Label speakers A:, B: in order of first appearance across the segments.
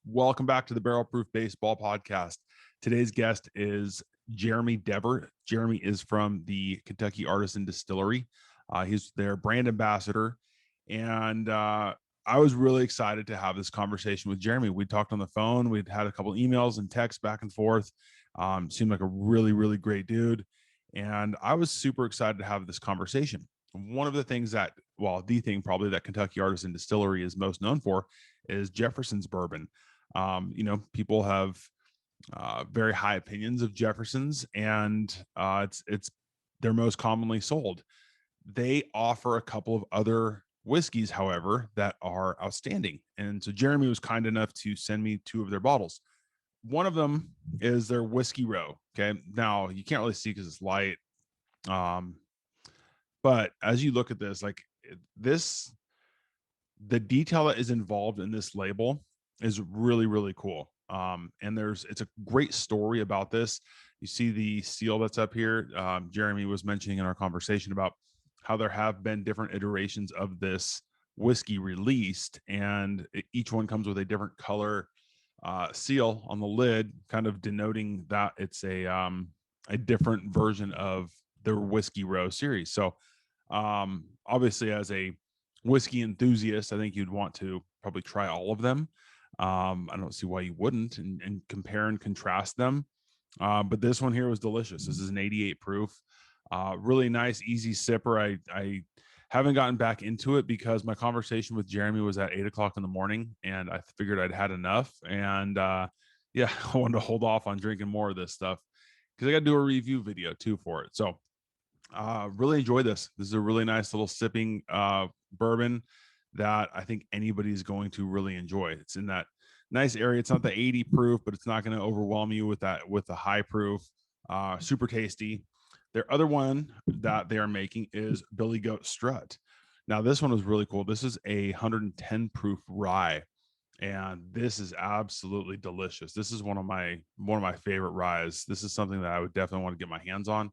A: Welcome back to the Barrel Proof Baseball Podcast. Today's guest is Jeremy Dever. Jeremy is from the Kentucky Artisan Distillery. He's their brand ambassador. And I was really excited to have this conversation with Jeremy. We talked on the phone. We'd had a couple emails and texts back and forth. Seemed like a really, really great dude. And I was super excited to have this conversation. One of the things that, the thing probably that Kentucky Artisan Distillery is most known for is Jefferson's bourbon. People have very high opinions of Jefferson's, and it's they're most commonly sold. They offer a couple of other whiskeys, however, that are outstanding. And so Jeremy was kind enough to send me 2 of their bottles. One of them is their Whiskey Row. Okay. Now you can't really see because it's light. But as you look at this, the detail that is involved in this label is really, really cool. And it's a great story about this. You see the seal that's up here. Jeremy was mentioning in our conversation about how there have been different iterations of this whiskey released, and each one comes with a different color seal on the lid, kind of denoting that it's a different version of the Whiskey Row series. So obviously, as a whiskey enthusiast, I think you'd want to probably try all of them. I don't see why you wouldn't, and compare and contrast them. But this one here was delicious. This is an 88 proof, really nice, easy sipper. I haven't gotten back into it because my conversation with Jeremy was at 8:00 in the morning, and I figured I'd had enough. And I wanted to hold off on drinking more of this stuff because I got to do a review video too for it. So really enjoy this. This is a really nice little sipping bourbon that I think anybody's going to really enjoy. It's in that nice area. It's not the 80 proof, but it's not going to overwhelm you with the high proof. Super tasty. Their other one that they are making is Billy Goat Strut. Now this one was really cool. This is a 110 proof rye, and this is absolutely delicious. This is one of my favorite ryes. This is something that I would definitely want to get my hands on.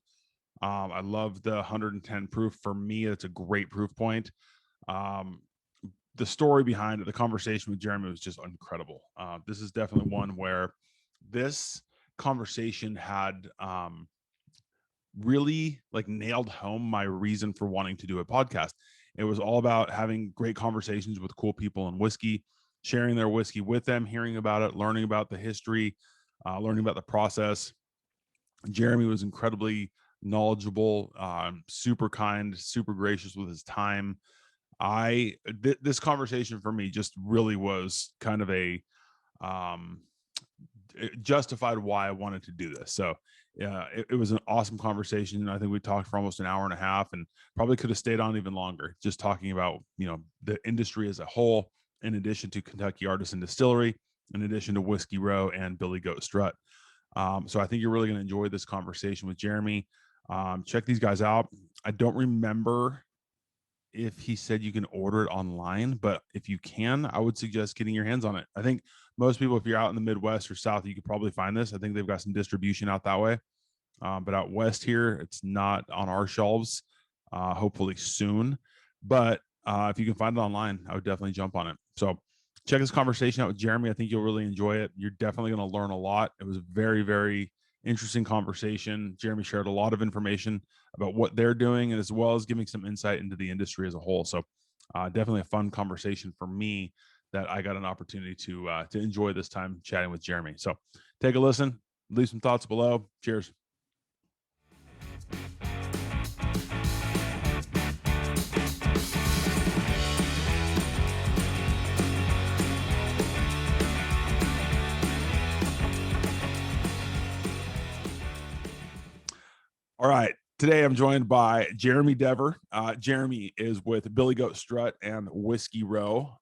A: I love the 110 proof. For me, it's a great proof point. The story behind it, the conversation with Jeremy was just incredible. This is definitely one where this conversation had really nailed home my reason for wanting to do a podcast. It was all about having great conversations with cool people in whiskey, sharing their whiskey with them, hearing about it, learning about the history, learning about the process. Jeremy was incredibly knowledgeable, super kind, super gracious with his time. This conversation for me just really was kind of it justified why I wanted to do this. So it was an awesome conversation. I think we talked for almost an hour and a half, and probably could have stayed on even longer, just talking about the industry as a whole, in addition to Kentucky Artisan Distillery, in addition to Whiskey Row and Billy Goat Strut. So I think you're really going to enjoy this conversation with Jeremy. Check these guys out. I don't remember if he said you can order it online, but if you can, I would suggest getting your hands on it. I think most people, if you're out in the Midwest or South, you could probably find this. I think they've got some distribution out that way. But out West here, it's not on our shelves, hopefully soon. But if you can find it online, I would definitely jump on it. So check this conversation out with Jeremy. I think you'll really enjoy it. You're definitely going to learn a lot. It was a very, very interesting conversation. Jeremy shared a lot of information about what they're doing, and as well as giving some insight into the industry as a whole. So definitely a fun conversation for me that I got an opportunity to enjoy this time chatting with Jeremy. So take a listen, leave some thoughts below. Cheers. All right. Today I'm joined by Jeremy Dever. Jeremy is with Billy Goat Strut and Whiskey Row.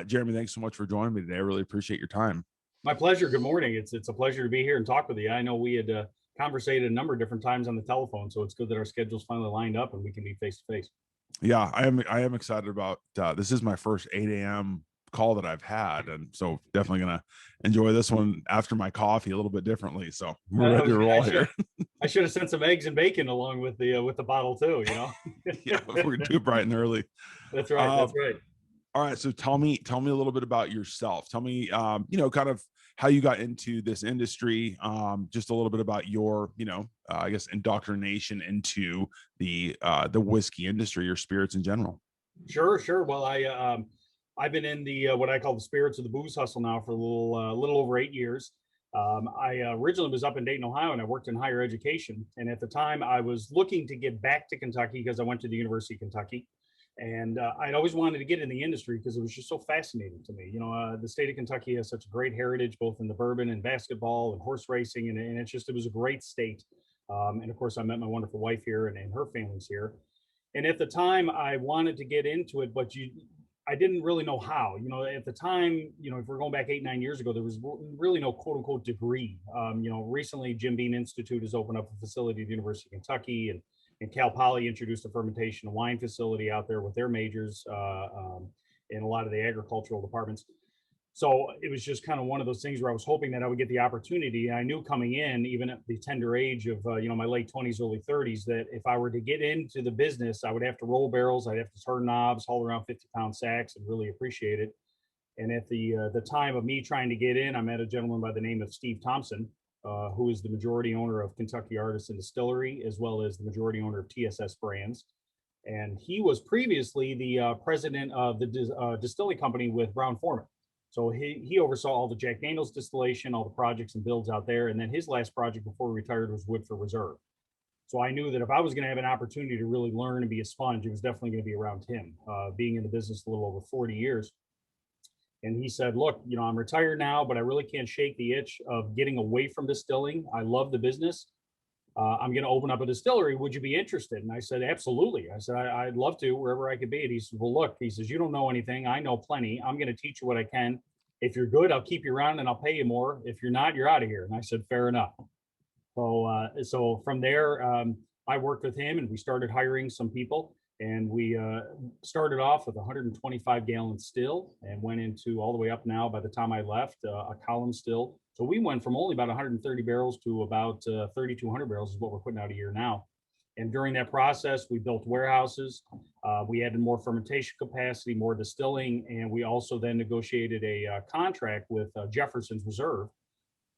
A: Jeremy, thanks so much for joining me today. I really appreciate your time.
B: My pleasure. Good morning. It's a pleasure to be here and talk with you. I know we had conversated a number of different times on the telephone, so it's good that our schedules finally lined up and we can be face to face.
A: Yeah, I am excited about this. Is my first 8 a.m. call that I've had, and so definitely gonna enjoy this one after my coffee a little bit differently. So we're ready to roll here.
B: I should have sent some eggs and bacon along with the bottle too.
A: Yeah, we're too bright and early.
B: That's right. That's right.
A: All right. So tell me a little bit about yourself. Tell me, kind of how you got into this industry. Just a little bit about your, I guess, indoctrination into the whiskey industry or spirits in general.
B: Sure, sure. Well, I've been in the what I call the spirits of the booze hustle now for a little over 8 years. I originally was up in Dayton, Ohio, and I worked in higher education. And at the time, I was looking to get back to Kentucky because I went to the University of Kentucky, and I'd always wanted to get in the industry because it was just so fascinating to me. The state of Kentucky has such a great heritage, both in the bourbon and basketball and horse racing, and it was a great state. And of course, I met my wonderful wife here, and her family's here. And at the time, I wanted to get into it, but I didn't really know how. At the time, if we're going back 8, 9 years ago, there was really no quote unquote degree. Recently, Jim Beam Institute has opened up a facility at the University of Kentucky, and Cal Poly introduced a fermentation and wine facility out there with their majors in a lot of the agricultural departments. So it was just kind of one of those things where I was hoping that I would get the opportunity. I knew coming in, even at the tender age of my late 20s, early 30s, that if I were to get into the business, I would have to roll barrels, I'd have to turn knobs, haul around 50-pound sacks, and really appreciate it. And at the time of me trying to get in, I met a gentleman by the name of Steve Thompson, who is the majority owner of Kentucky Artisan Distillery, as well as the majority owner of TSS Brands. And he was previously the president of the distilling company with Brown Forman. So he oversaw all the Jack Daniels distillation, all the projects and builds out there. And then his last project before he retired was Woodford Reserve. So I knew that if I was going to have an opportunity to really learn and be a sponge, it was definitely going to be around him, being in the business a little over 40 years. And he said, look, I'm retired now, but I really can't shake the itch of getting away from distilling. I love the business. I'm going to open up a distillery. Would you be interested? And I said, absolutely. I said, I'd love to, wherever I could be. And he said, well, look, he says, you don't know anything. I know plenty. I'm going to teach you what I can. If you're good, I'll keep you around and I'll pay you more. If you're not, you're out of here. And I said, fair enough. So from there, I worked with him and we started hiring some people. And we started off with a 125-gallon still and went into all the way up now, by the time I left, a column still. So we went from only about 130 barrels to about 3,200 barrels is what we're putting out a year now. And during that process, we built warehouses. We added more fermentation capacity, more distilling, and we also then negotiated a contract with Jefferson's Reserve.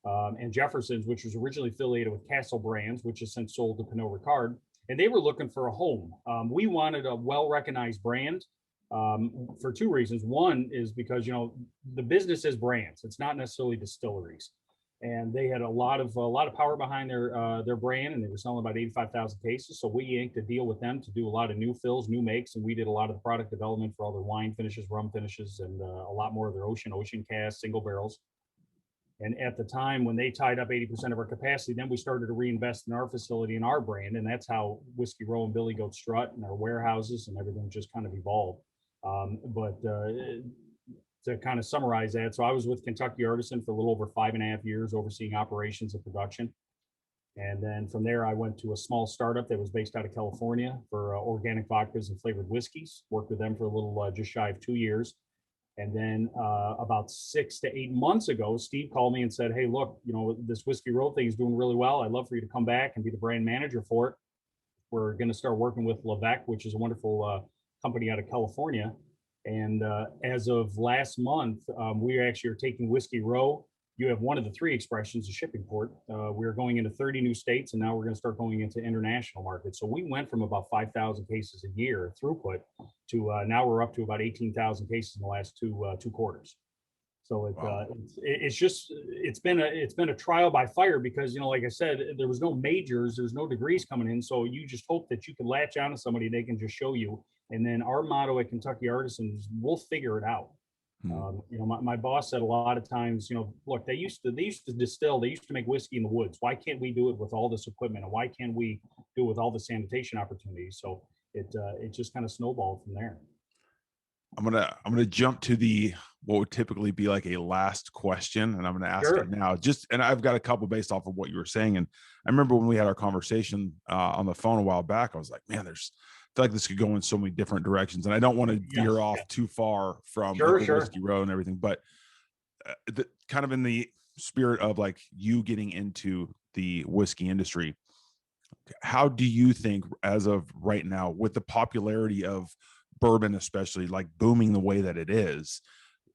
B: And Jefferson's, which was originally affiliated with Castle Brands, which has since sold to Pernod Ricard. And they were looking for a home. We wanted a well-recognized brand for two reasons. One is because, the business is brands. It's not necessarily distilleries. And they had a lot of power behind their brand, and they were selling about 85,000 cases. So we inked a deal with them to do a lot of new fills, new makes, and we did a lot of the product development for all their wine finishes, rum finishes, and a lot more of their ocean casks, single barrels. And at the time when they tied up 80% of our capacity, then we started to reinvest in our facility and our brand. And that's how Whiskey Row and Billy Goat Strut and our warehouses and everything just kind of evolved. But to kind of summarize that, so I was with Kentucky Artisan for a little over 5.5 years, overseeing operations and production. And then from there, I went to a small startup that was based out of California for organic vodkas and flavored whiskeys. Worked with them for a little just shy of 2 years. And then about 6 to 8 months ago, Steve called me and said, hey, look, this Whiskey Row thing is doing really well. I'd love for you to come back and be the brand manager for it. We're going to start working with Levesque, which is a wonderful company out of California. And as of last month, we actually are taking Whiskey Row. You have one of the three expressions, a shipping port. We're going into 30 new states, and now we're going to start going into international markets. So we went from about 5,000 cases a year throughput to now we're up to about 18,000 cases in the last two quarters. So
A: Wow.
B: it's been a trial by fire because, like I said, there was no majors, there's no degrees coming in. So you just hope that you can latch on to somebody, they can just show you. And then our motto at Kentucky Artisans, we'll figure it out. My boss said a lot of times, look, they used to distill, they used to make whiskey in the woods. Why can't we do it with all this equipment? And why can't we do it with all the sanitation opportunities? So it just kind of snowballed from there.
A: I'm gonna jump to what would typically be like a last question, and I'm gonna ask it now. And I've got a couple based off of what you were saying. And I remember when we had our conversation on the phone a while back, I was like, man, I feel like this could go in so many different directions, and I don't want to veer off too far from the Whiskey Row and everything. But kind of in the spirit of like you getting into the whiskey industry, how do you think, as of right now, with the popularity of bourbon, especially like booming the way that it is,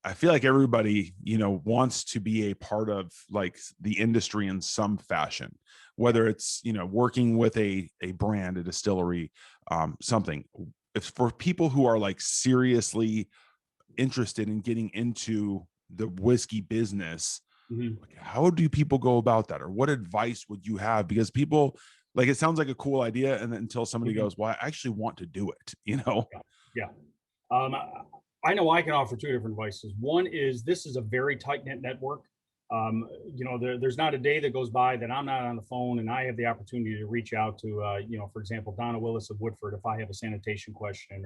A: I feel like everybody, wants to be a part of like the industry in some fashion, whether it's, working with a brand, a distillery, something. It's for people who are like seriously interested in getting into the whiskey business.
B: Mhm.
A: Like, how do people go about that? Or what advice would you have? Because people, like, it sounds like a cool idea. And then until somebody
B: Mhm.
A: goes, well, I actually want to do it.
B: Yeah. Yeah. I know I can offer two different advices. One is this is a very tight knit network. There's not a day that goes by that I'm not on the phone and I have the opportunity to reach out to, for example, Donna Willis of Woodford if I have a sanitation question,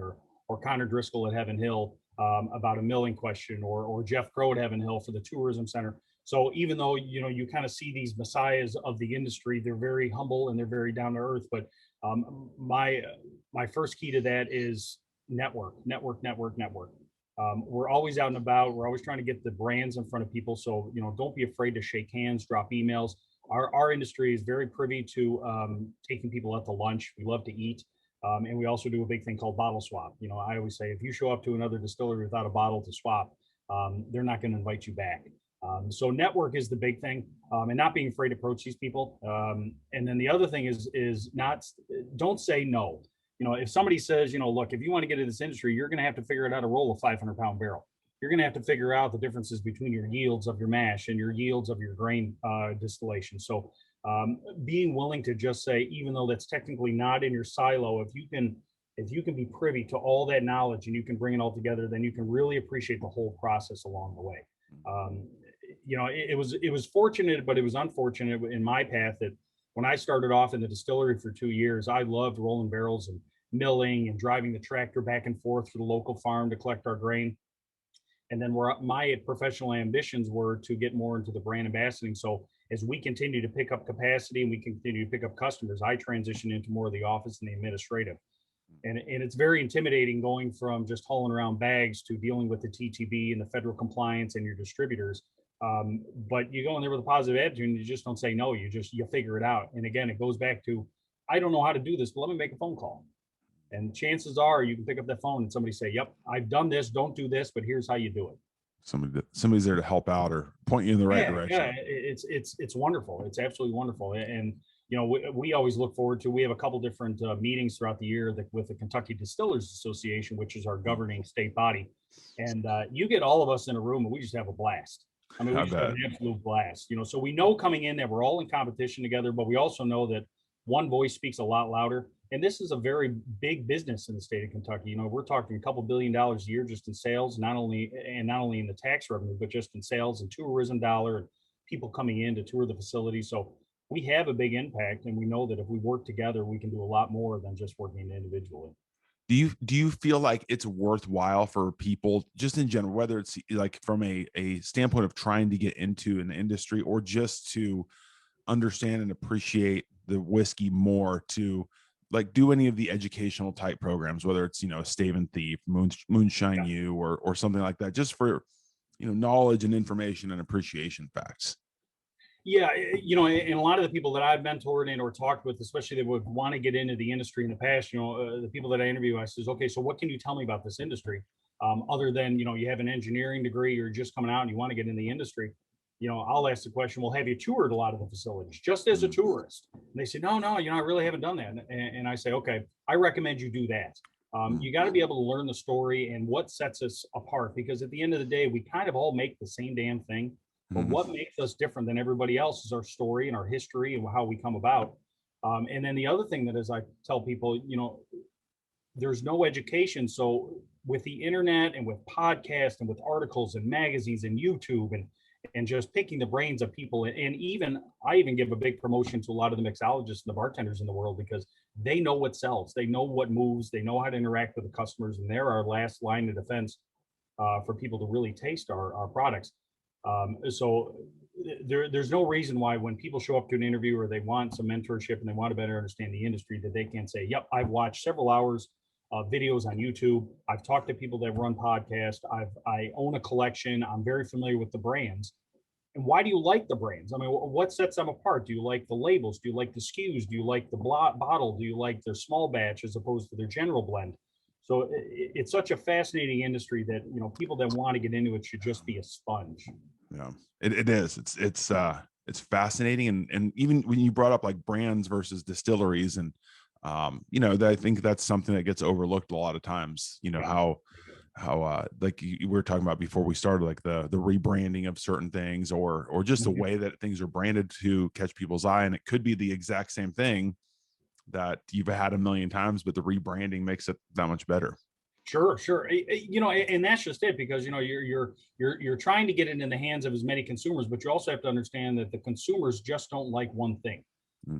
B: or Connor Driscoll at Heaven Hill about a milling question, or Jeff Crow at Heaven Hill for the tourism center. So even though you kind of see these messiahs of the industry, they're very humble and they're very down to earth. But my first key to that is network, network, network, network. We're always out and about. We're always trying to get the brands in front of people. So, don't be afraid to shake hands, drop emails. Our industry is very privy to taking people out to lunch. We love to eat. And we also do a big thing called bottle swap. I always say, if you show up to another distillery without a bottle to swap, they're not going to invite you back. So network is the big thing, and not being afraid to approach these people. And then the other thing is don't say no. If somebody says, look, if you want to get into this industry, you're going to have to figure out how to roll a 500-pound barrel. You're going to have to figure out the differences between your yields of your mash and your yields of your grain distillation. So being willing to just say, even though that's technically not in your silo, if you can be privy to all that knowledge and you can bring it all together, then you can really appreciate the whole process along the way. It was fortunate, but it was unfortunate in my path that when I started off in the distillery for 2 years, I loved rolling barrels and milling and driving the tractor back and forth to the local farm to collect our grain. And then where my professional ambitions were to get more into the brand ambassading. So as we continue to pick up capacity and we continue to pick up customers, I transitioned into more of the office and the administrative. And it's very intimidating going from just hauling around bags to dealing with the TTB and the federal compliance and your distributors. But you go in there with a positive attitude and you just don't say no. You figure it out. And again, it goes back to, I don't know how to do this, but let me make a phone call. And chances are you can pick up that phone and somebody say, yep, I've done this, don't do this, but here's how you do it.
A: Somebody's there to help out or point you in the right direction.
B: Yeah, it's wonderful. It's absolutely wonderful. And we always look forward to, we have a couple different meetings throughout the year with the Kentucky Distillers Association, which is our governing state body. And you get all of us in a room and we just have a blast. I mean, we just have an absolute blast, so we know coming in that we're all in competition together, but we also know that one voice speaks a lot louder. And this is a very big business in the state of Kentucky. We're talking a couple $1 billion a year just in sales, not only in the tax revenue, but just in sales and tourism dollar and people coming in to tour the facility. So we have a big impact, and we know that if we work together, we can do a lot more than just working individually.
A: Do you feel like it's worthwhile for people just in general, whether it's like from a standpoint of trying to get into an industry or just to understand and appreciate the whiskey more, to like do any of the educational type programs, whether it's, Stave and Thief, Moonshine U, or something like that, just for, knowledge and information and appreciation facts?
B: Yeah, and a lot of the people that I've mentored and or talked with, especially that would want to get into the industry in the past, the people that I interview, I says, okay, so what can you tell me about this industry? Other than, you have an engineering degree, you're just coming out and you want to get in the industry. I'll ask the question, well, have you toured a lot of the facilities just as a tourist? And they say, no, I really haven't done that. And I say, okay, I recommend you do that. You got to be able to learn the story and what sets us apart, because at the end of the day, we kind of all make the same damn thing. But what makes us different than everybody else is our story and our history and how we come about. And then the other thing that, as I tell people, there's no education. So with the internet and with podcasts and with articles and magazines and YouTube and just picking the brains of people, and I even give a big promotion to a lot of the mixologists and the bartenders in the world, because they know what sells, they know what moves, they know how to interact with the customers, and they're our last line of defense for people to really taste our products. So there's no reason why when people show up to an interview or they want some mentorship and they want to better understand the industry, that they can't say, yep, I've watched several hours of videos on YouTube. I've talked to people that run podcasts. I own a collection. I'm very familiar with the brands. And why do you like the brands? I mean, what sets them apart? Do you like the labels? Do you like the SKUs? Do you like the bottle? Do you like their small batch as opposed to their general blend? So it's such a fascinating industry that, you know, people that want to get into it should just be a sponge.
A: Yeah, it is. It's fascinating, and even when you brought up like brands versus distilleries, and I think that's something that gets overlooked a lot of times.
B: Yeah.
A: How like you were talking about before we started, like the rebranding of certain things, or just the
B: Mhm.
A: way that things are branded to catch people's eye, and it could be the exact same thing that you've had a million times, but the rebranding makes it that much better.
B: Sure, sure. You know, and that's just it, because, you know, you're trying to get it in the hands of as many consumers, but you also have to understand that the consumers just don't like one thing.
A: Mm.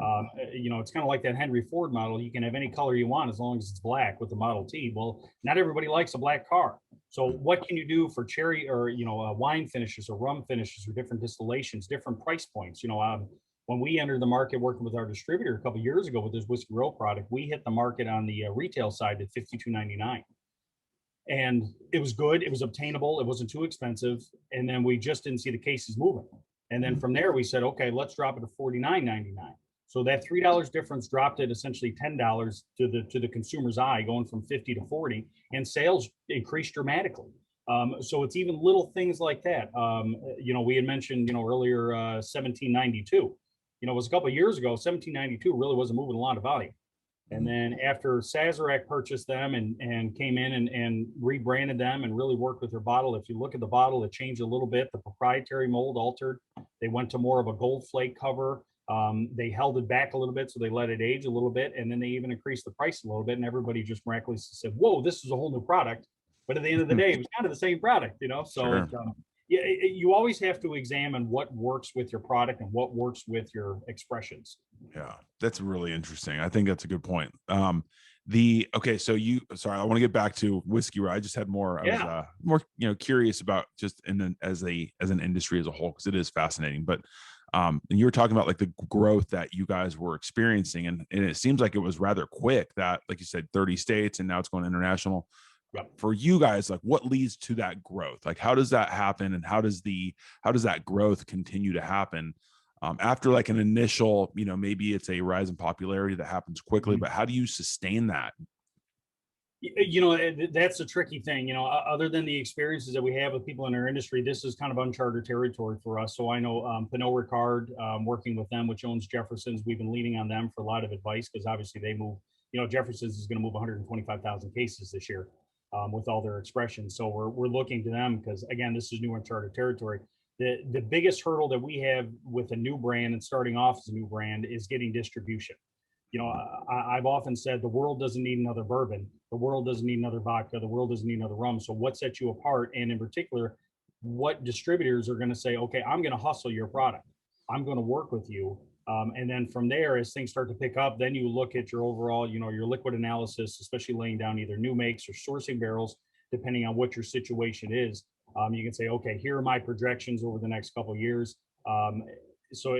B: You know, it's kind of like that Henry Ford model. You can have any color you want as long as it's black with the Model T. Well, not everybody likes a black car. So what can you do for cherry, or, you know, wine finishes or rum finishes or different distillations, different price points? You know, when we entered the market working with our distributor a couple of years ago with this Whiskey Row product, we hit the market on the retail side at $52.99, and it was good. It was obtainable. It wasn't too expensive. And then we just didn't see the cases moving. And then from there, we said, okay, let's drop it to $49.99. So that $3 difference dropped it essentially $10 to the consumer's eye, going from 50 to 40, and sales increased dramatically. So it's even little things like that. You know, we had mentioned, you know, earlier 1792. You know, it was a couple of years ago. 1792 really wasn't moving a lot of volume. And then after Sazerac purchased them and came in and rebranded them and really worked with their bottle, if you look at the bottle, it changed a little bit. The proprietary mold altered. They went to more of a gold flake cover. They held it back a little bit, so they let it age a little bit. And then they even increased the price a little bit. And everybody just miraculously said, whoa, this is a whole new product. But at the end of the day, it was kind of the same product, you know? So
A: Sure.
B: yeah, you always have to examine what works with your product and what works with your expressions.
A: Yeah, that's really interesting. I think that's a good point. The okay, so sorry, I want to get back to whiskey. Where I just had more. I was
B: Yeah.
A: more curious about just as an industry as a whole, because it is fascinating. But and you were talking about like the growth that you guys were experiencing, and it seems like it was rather quick. That, like you said, 30 states, and now it's going international.
B: Yep.
A: For you guys, like, what leads to that growth? Like, how does that happen, and how does that growth continue to happen? After like an initial, maybe it's a rise in popularity that happens quickly,
B: Mhm.
A: but how do you sustain that?
B: You know, that's a tricky thing. You know, other than the experiences that we have with people in our industry, this is kind of uncharted territory for us. So I know Pinot Ricard, working with them, which owns Jefferson's, we've been leaning on them for a lot of advice, because obviously they move, you know, Jefferson's is going to move 125,000 cases this year, with all their expressions. So we're looking to them because, again, this is new uncharted territory. The biggest hurdle that we have with a new brand and starting off as a new brand is getting distribution. You know, I've often said the world doesn't need another bourbon. The world doesn't need another vodka. The world doesn't need another rum. So what sets you apart? And in particular, what distributors are going to say, okay, I'm going to hustle your product. I'm going to work with you. And then from there, as things start to pick up, then you look at your overall, you know, your liquid analysis, especially laying down either new makes or sourcing barrels, depending on what your situation is. You can say, okay, here are my projections over the next couple of years. So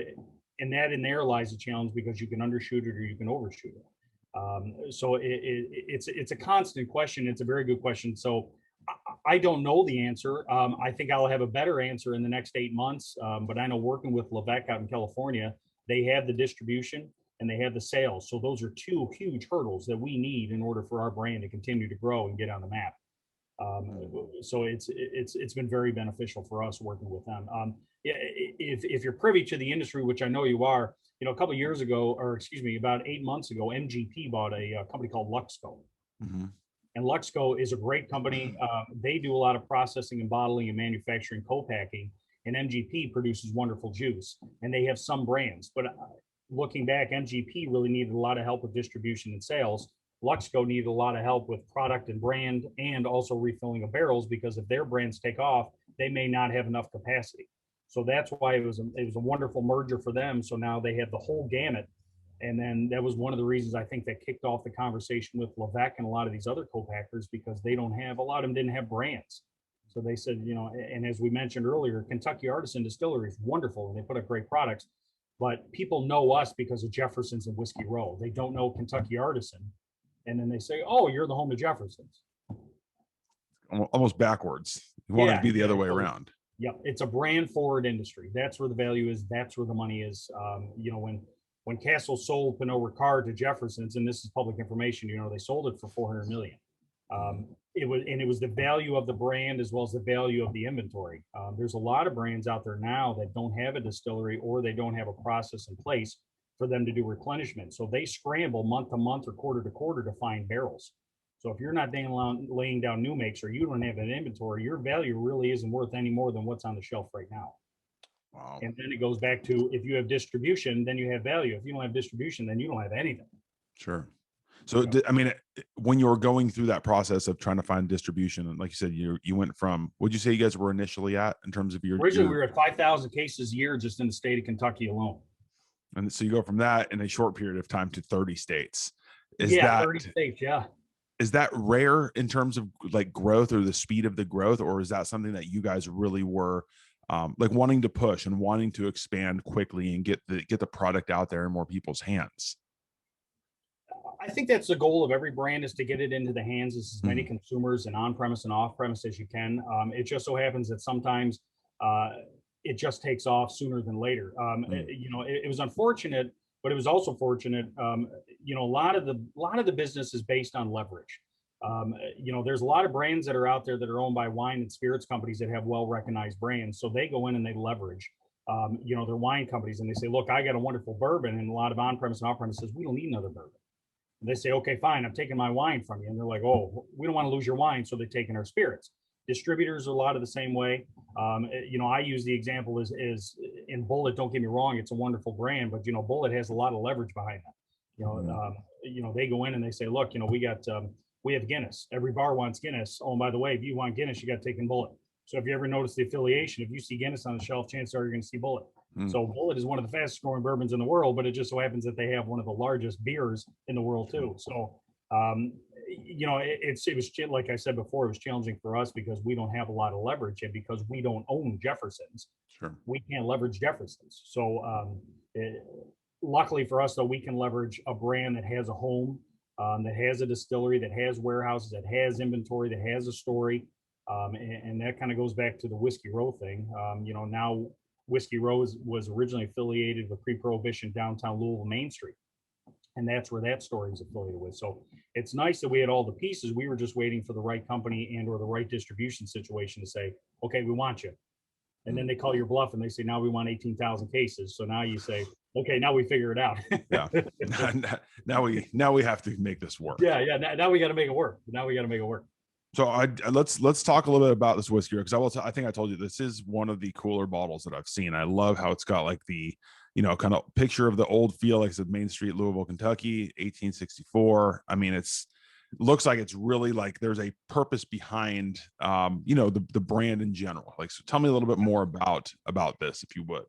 B: and that in there lies a challenge, because you can undershoot it or you can overshoot it. So it's a constant question. It's a very good question. So I don't know the answer. I think I'll have a better answer in the next 8 months. But I know, working with Levesque out in California, they have the distribution and they have the sales. So those are two huge hurdles that we need in order for our brand to continue to grow and get on the map. So it's been very beneficial for us working with them. If you're privy to the industry, which I know you are, you know, a couple of years ago, or excuse me, about 8 months ago, MGP bought a company called Luxco.
A: Mm-hmm.
B: And Luxco is a great company. They do a lot of processing and bottling and manufacturing, co-packing, and MGP produces wonderful juice. And they have some brands, but looking back, MGP really needed a lot of help with distribution and sales. Luxco needed a lot of help with product and brand, and also refilling of barrels, because if their brands take off, they may not have enough capacity. So that's why it was a wonderful merger for them. So now they have the whole gamut. And then that was one of the reasons I think that kicked off the conversation with Levesque and a lot of these other co-packers, because they don't have, a lot of them didn't have brands. So they said, you know, and as we mentioned earlier, Kentucky Artisan Distillery is wonderful and they put up great products, but people know us because of Jefferson's and Whiskey Row. They don't know Kentucky Artisan. And then they say, oh, you're the home of Jefferson's.
A: Almost backwards. You want it to
B: Yeah,
A: be the
B: yeah.
A: other way
B: So,
A: around.
B: yeah, it's a brand forward industry. That's where the value is. That's where the money is. You know, when Castle sold Pinot Ricard to Jefferson's, and this is public information, you know, they sold it for 400 million. It was the value of the brand as well as the value of the inventory. There's a lot of brands out there now that don't have a distillery or they don't have a process in place for them to do replenishment. So they scramble month to month or quarter to quarter to find barrels. So if you're not laying down new makes or you don't have an inventory, your value really isn't worth any more than what's on the shelf right now.
A: Wow.
B: And then it goes back to, if you have distribution, then you have value. If you don't have distribution, then you don't have anything.
A: Sure. So, I mean, when you were going through that process of trying to find distribution, and like you said, you went from, what'd you say you guys were initially at in terms of
B: originally we were at 5,000 cases a year just in the state of Kentucky alone.
A: And so you go from that in a short period of time to 30 states. Is
B: 30 states, yeah.
A: Is that rare in terms of like growth or the speed of the growth, or is that something that you guys really were like wanting to push and wanting to expand quickly and get the product out there in more people's hands?
B: I think that's the goal of every brand, is to get it into the hands of as many consumers and on-premise and off-premise as you can. It just so happens that sometimes it just takes off sooner than later. It was unfortunate, but it was also fortunate. A lot of the business is based on leverage. There's a lot of brands that are out there that are owned by wine and spirits companies that have well-recognized brands. So they go in and they leverage, their wine companies, and they say, look, I got a wonderful bourbon. And a lot of on-premise and off-premise says, we don't need another bourbon. And they say, okay, fine, I'm taking my wine from you. And they're like, oh, we don't want to lose your wine. So they're taking our spirits. Distributors are a lot of the same way. I use the example is in Bulleit. Don't get me wrong, it's a wonderful brand, but Bulleit has a lot of leverage behind that. They go in and they say, look, we have Guinness. Every bar wants Guinness. Oh, and by the way, if you want Guinness, you got to take in Bulleit. So if you ever notice the affiliation, if you see Guinness on the shelf, chances are you're going to see Bulleit. So Bulleit is one of the fastest growing bourbons in the world, but it just so happens that they have one of the largest beers in the world too. So, it was, like I said before, it was challenging for us because we don't have a lot of leverage, and because we don't own Jefferson's, we can't leverage Jefferson's. So, luckily for us though, we can leverage a brand that has a home, that has a distillery, that has warehouses, that has inventory, that has a story. And that kind of goes back to the Whiskey Row thing. Now Whiskey Row was originally affiliated with pre-prohibition downtown Louisville Main Street. And that's where that story is affiliated with. So it's nice that we had all the pieces. We were just waiting for the right company and or the right distribution situation to say, okay, we want you. And then they call your bluff and they say, now we want 18,000 cases. So now you say, okay, now we figure it out.
A: Yeah. Now we have to make this work.
B: Yeah. Now we got to make it work. So
A: let's talk a little bit about this whiskey, because I think I told you this is one of the cooler bottles that I've seen. I love how it's got like the, kind of picture of the old feel, like I said, Main Street, Louisville, Kentucky, 1864. I mean, looks like it's really like there's a purpose behind, the brand in general. Like, so tell me a little bit more about this, if you would.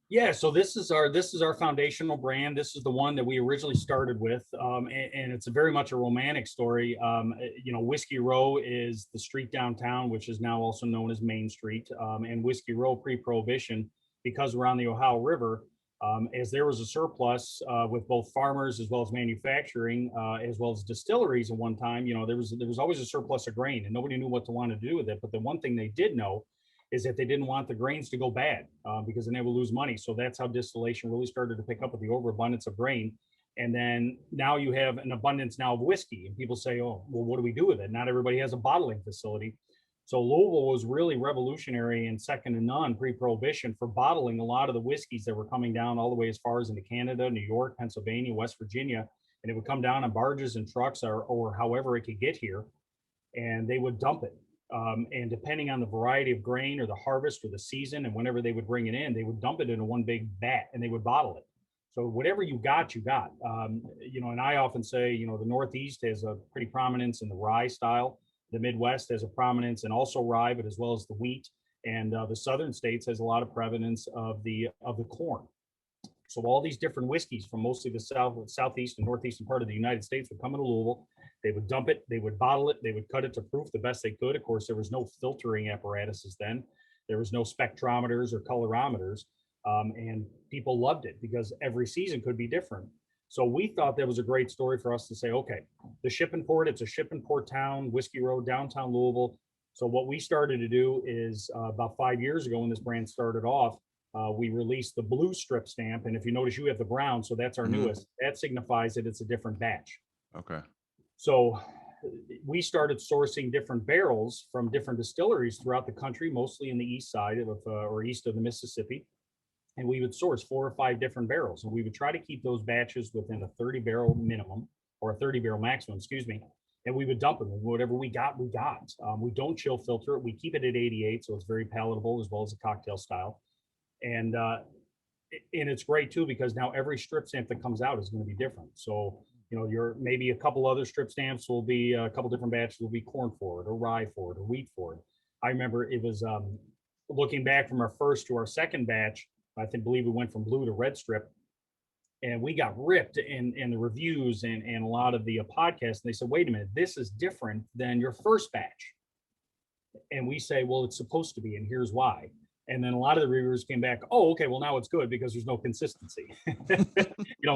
B: Yeah, so this is our foundational brand. This is the one that we originally started with, and it's very much a romantic story. Whiskey Row is the street downtown, which is now also known as Main Street, and Whiskey Row pre-prohibition, because we're on the Ohio River, as there was a surplus with both farmers as well as manufacturing, as well as distilleries at one time. There was always a surplus of grain, and nobody knew what to want to do with it. But the one thing they did know is that they didn't want the grains to go bad because then they would lose money. So that's how distillation really started to pick up with the overabundance of grain. And then now you have an abundance now of whiskey, and people say, oh, well, what do we do with it? Not everybody has a bottling facility. So Louisville was really revolutionary and second to none pre-prohibition for bottling a lot of the whiskeys that were coming down all the way as far as into Canada, New York, Pennsylvania, West Virginia. And it would come down on barges and trucks or however it could get here, and they would dump it. And depending on the variety of grain or the harvest or the season, and whenever they would bring it in, they would dump it into one big vat and they would bottle it. So whatever you got, you got. And I often say, the Northeast has a pretty prominence in the rye style. The Midwest has a prominence and also rye, but as well as the wheat. And the Southern states has a lot of prevalence of the corn. So all these different whiskeys from mostly the southeast and northeastern part of the United States would come into Louisville. They would dump it, they would bottle it, they would cut it to proof the best they could. Of course, there was no filtering apparatuses then. There was no spectrometers or colorimeters. And people loved it because every season could be different. So we thought that was a great story for us to say, okay, the ship and port, it's a ship and port town, Whiskey Row, downtown Louisville. So what we started to do is about 5 years ago when this brand started off, we released the blue strip stamp. And if you notice, you have the brown. So that's our newest. That signifies that it's a different batch.
A: Okay.
B: So we started sourcing different barrels from different distilleries throughout the country, mostly in the east side of or east of the Mississippi. And we would source 4 or 5 different barrels, and we would try to keep those batches within a 30 barrel minimum, or a 30 barrel maximum, excuse me. And we would dump them, and whatever we got, we got. We don't chill filter it. We keep it at 88, so it's very palatable as well as a cocktail style. And it's great too, because now every strip stamp that comes out is going to be different. So, you know, you're maybe a couple other strip stamps will be a couple different batches will be corn forward or rye forward or wheat forward. I remember it was looking back from our first to our second batch, believe we went from blue to red strip, and we got ripped in the reviews and a lot of the podcasts. And they said, wait a minute, this is different than your first batch. And we say, well, it's supposed to be, and here's why. And then a lot of the reviewers came back, oh, okay, well, now it's good because there's no consistency. We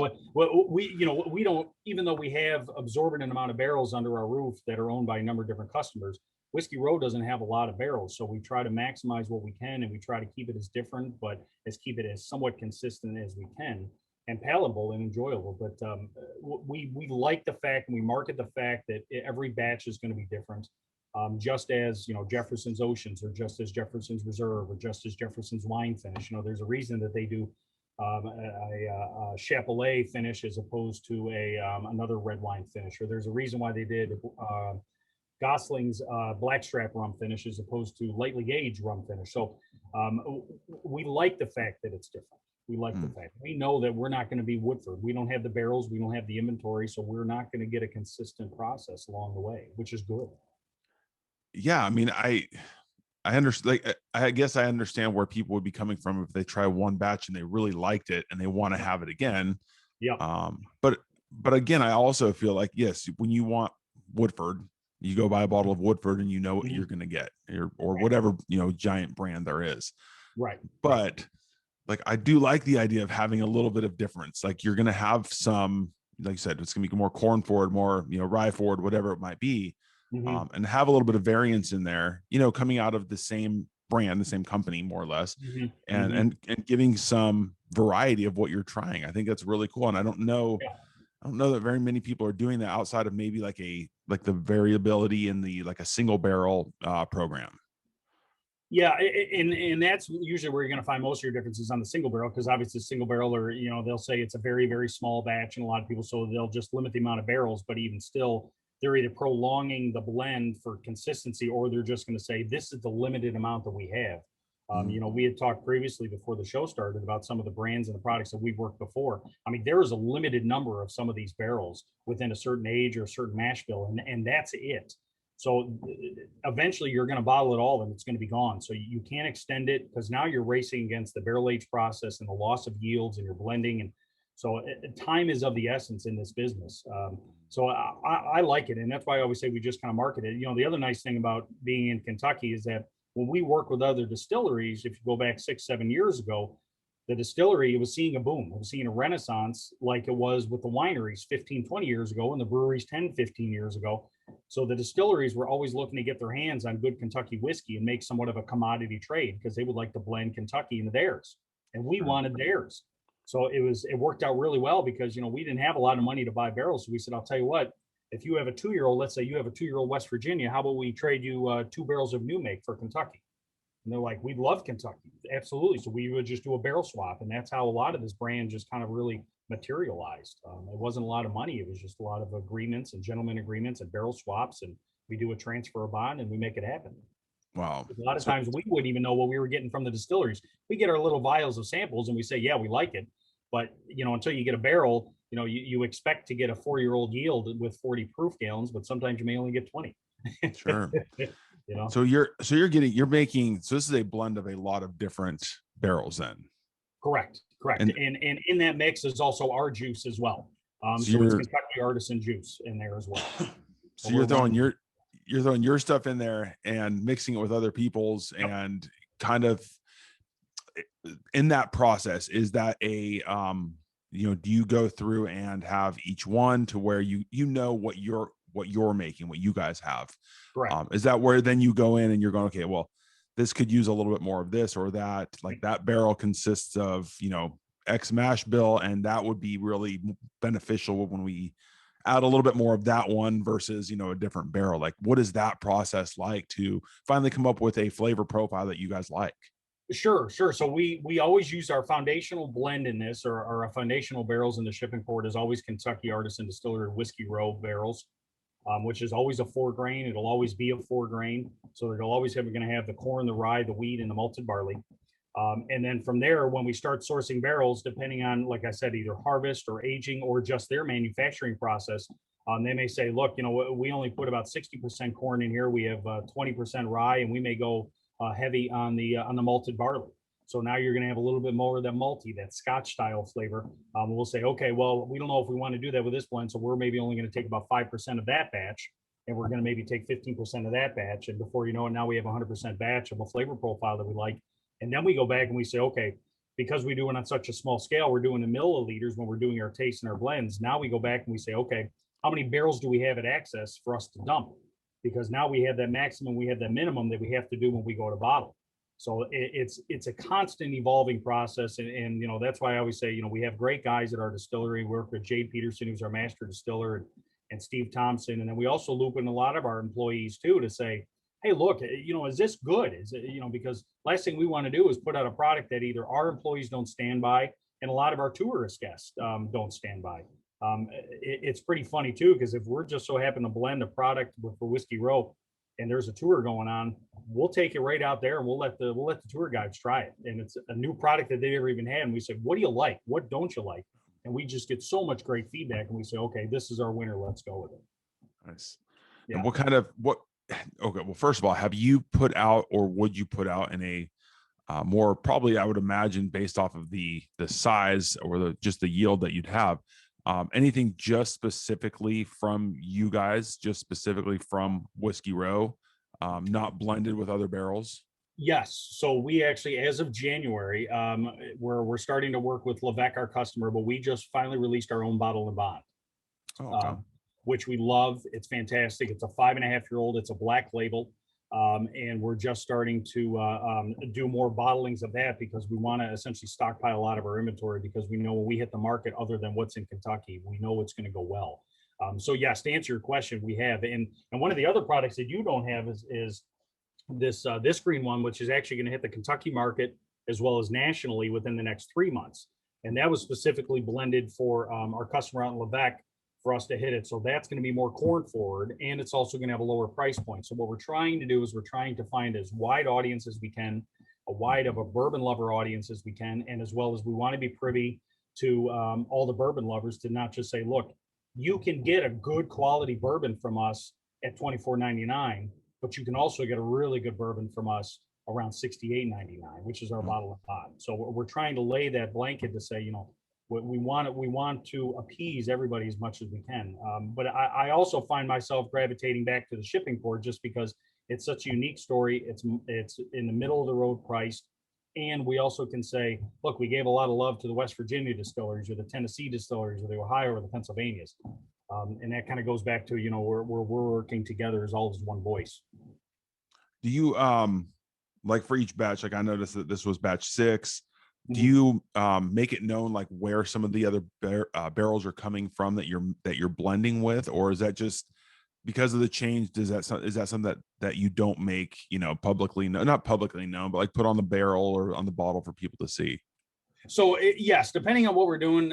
B: don't, even though we have absorbent amount of barrels under our roof that are owned by a number of different customers, Whiskey Row doesn't have a lot of barrels. So we try to maximize what we can, and we try to keep it as different, but keep it as somewhat consistent as we can, and palatable and enjoyable. But we like the fact, and we market the fact that every batch is going to be different. Just as, you know, Jefferson's Oceans, or just as Jefferson's Reserve, or just as Jefferson's Wine Finish. You know, there's a reason that they do a Chapelet finish as opposed to another red wine finish, or there's a reason why they did Gosling's Blackstrap rum finish as opposed to lightly aged rum finish. So we like the fact that it's different. We like the fact we know that we're not going to be Woodford. We don't have the barrels, we don't have the inventory, so we're not going to get a consistent process along the way, which is good.
A: Yeah, I mean, I understand. Like, I guess I understand where people would be coming from if they try one batch and they really liked it and they want to have it again.
B: Yeah.
A: But again, I also feel like, yes, when you want Woodford, you go buy a bottle of Woodford and you know what you're going to get, or whatever, you know, giant brand there is.
B: Right.
A: But like, I do like the idea of having a little bit of difference. Like, you're going to have some, like you said, it's going to be more corn forward, more, you know, rye forward, whatever it might be. And have a little bit of variance in there, you know, coming out of the same brand, the same company, more or less, and giving some variety of what you're trying. I think that's really cool. And I don't know that very many people are doing that outside of maybe like the variability in the, like, a single barrel program.
B: Yeah, and that's usually where you're going to find most of your differences on the single barrel, because obviously single barrel, or, you know, they'll say it's a very, very small batch, and a lot of people, so they'll just limit the amount of barrels. But even still, they're either prolonging the blend for consistency, or they're just going to say, this is the limited amount that we have. You know, we had talked previously before the show started about some of the brands and the products that we've worked before. I mean, there is a limited number of some of these barrels within a certain age or a certain mash bill, and that's it. So eventually you're going to bottle it all and it's going to be gone. So you can't extend it, because now you're racing against the barrel age process and the loss of yields, and you're blending. And so time is of the essence in this business. So I like it. And that's why I always say we just kind of market it. You know, the other nice thing about being in Kentucky is that when we work with other distilleries, if you go back 6-7 years ago, the distillery was seeing a boom. It was seeing a renaissance, like it was with the wineries 15-20 years ago, and the breweries 10-15 years ago. So the distilleries were always looking to get their hands on good Kentucky whiskey and make somewhat of a commodity trade, because they would like to blend Kentucky into theirs, and we wanted theirs. So it worked out really well, because, you know, we didn't have a lot of money to buy barrels. So we said, I'll tell you what, if you have a 2-year-old, let's say you have a 2-year-old West Virginia, how about we trade you 2 barrels of new make for Kentucky? And they're like, we love Kentucky. Absolutely. So we would just do a barrel swap. And that's how a lot of this brand just kind of really materialized. It wasn't a lot of money. It was just a lot of agreements and gentleman agreements and barrel swaps. And we do a transfer of bond and we make it happen.
A: Wow.
B: A lot of times we wouldn't even know what we were getting from the distilleries. We get our little vials of samples and we say, yeah, we like it. But, you know, until you get a barrel, you know, you expect to get a 4-year-old yield with 40 proof gallons, but sometimes you may only get 20.
A: Sure.
B: You know?
A: So you're making, so this is a blend of a lot of different barrels then.
B: Correct. And in that mix is also our juice as well. So it's Kentucky Artisan juice in there as well.
A: So you're throwing your stuff in there and mixing it with other people's, and kind of in that process, is that a you know, do you go through and have each one to where you know what you're making, what you guys have?
B: Correct.
A: Is that where then you go in and you're going, okay, well, this could use a little bit more of this or that, like that barrel consists of, you know, X mash bill, and that would be really beneficial when we add a little bit more of that one versus, a different barrel? Like, what is that process like to finally come up with a flavor profile that you guys like?
B: Sure, sure. So we always use our foundational blend in this, or our foundational barrels in the shipping port is always Kentucky Artisan Distillery Whiskey Row barrels, which is always a 4 grain. It'll always be a 4 grain. So it'll always have, we're going to have the corn, the rye, the wheat, and the malted barley. And then from there, when we start sourcing barrels, depending on, like I said, either harvest or aging or just their manufacturing process, they may say, look, we only put about 60% corn in here. We have 20% rye, and we may go heavy on the malted barley. So now you're going to have a little bit more of that malty, that Scotch style flavor. We'll say, okay, well, we don't know if we want to do that with this blend, so we're maybe only going to take about 5% of that batch, and we're going to maybe take 15% of that batch. And before you know it, now we have 100% batch of a flavor profile that we like. And then we go back and we say, okay, because we do it on such a small scale, we're doing the milliliters when we're doing our tastes and our blends. Now we go back and we say, okay, how many barrels do we have at access for us to dump? Because now we have that maximum, we have that minimum that we have to do when we go to bottle. So it's a constant evolving process. And that's why I always say, we have great guys at our distillery. We work with Jade Peterson, who's our master distiller, and Steve Thompson. And then we also loop in a lot of our employees too, to say, hey, look, is this good? Is it, because last thing we want to do is put out a product that either our employees don't stand by, and a lot of our tourist guests don't stand by. It's pretty funny too, because if we're just so happen to blend a product for Whiskey Row and there's a tour going on, we'll take it right out there and we'll let the tour guides try it. And it's a new product that they never even had. And we say, what do you like? What don't you like? And we just get so much great feedback, and we say, okay, this is our winner. Let's go with it.
A: Nice.
B: Yeah.
A: And okay, well, first of all, have you put out, or would you put out in a more, probably I would imagine, based off of the size or just the yield that you'd have, anything just specifically from you guys, just specifically from Whiskey Row, not blended with other barrels?
B: Yes. So we actually, as of January, we're starting to work with Levesque, our customer, but we just finally released our own bottle and bond.
A: Oh, okay.
B: Which we love. It's fantastic. It's a 5.5-year-old. It's a black label. And we're just starting to do more bottlings of that, because we want to essentially stockpile a lot of our inventory, because we know when we hit the market, other than what's in Kentucky, we know it's going to go well. So yes, to answer your question, we have. And one of the other products that you don't have is this green one, which is actually going to hit the Kentucky market as well as nationally within the next 3 months. And that was specifically blended for our customer out in Levesque, for us to hit it. So that's going to be more corn forward, and it's also going to have a lower price point. So what we're trying to do is we're trying to find as wide audience as we can, a wide of a bourbon lover audience as we can, and as well as we want to be privy to all the bourbon lovers, to not just say, look, you can get a good quality bourbon from us at $24.99, but you can also get a really good bourbon from us around $68.99, which is our bottle of pot. So we're trying to lay that blanket to say, we want to appease everybody as much as we can. But I also find myself gravitating back to the shipping port, just because it's such a unique story. It's in the middle of the road priced. And we also can say, look, we gave a lot of love to the West Virginia distilleries, or the Tennessee distilleries, or the Ohio, or the Pennsylvanias. And that kind of goes back to, we're working together as all as one voice.
A: Do you, like for each batch, like I noticed that this was batch 6, do you make it known like where some of the other barrels are coming from that you're blending with, or is that just because of the change? Is that something that you don't make publicly, not publicly known, but like put on the barrel or on the bottle for people to see?
B: So yes, depending on what we're doing,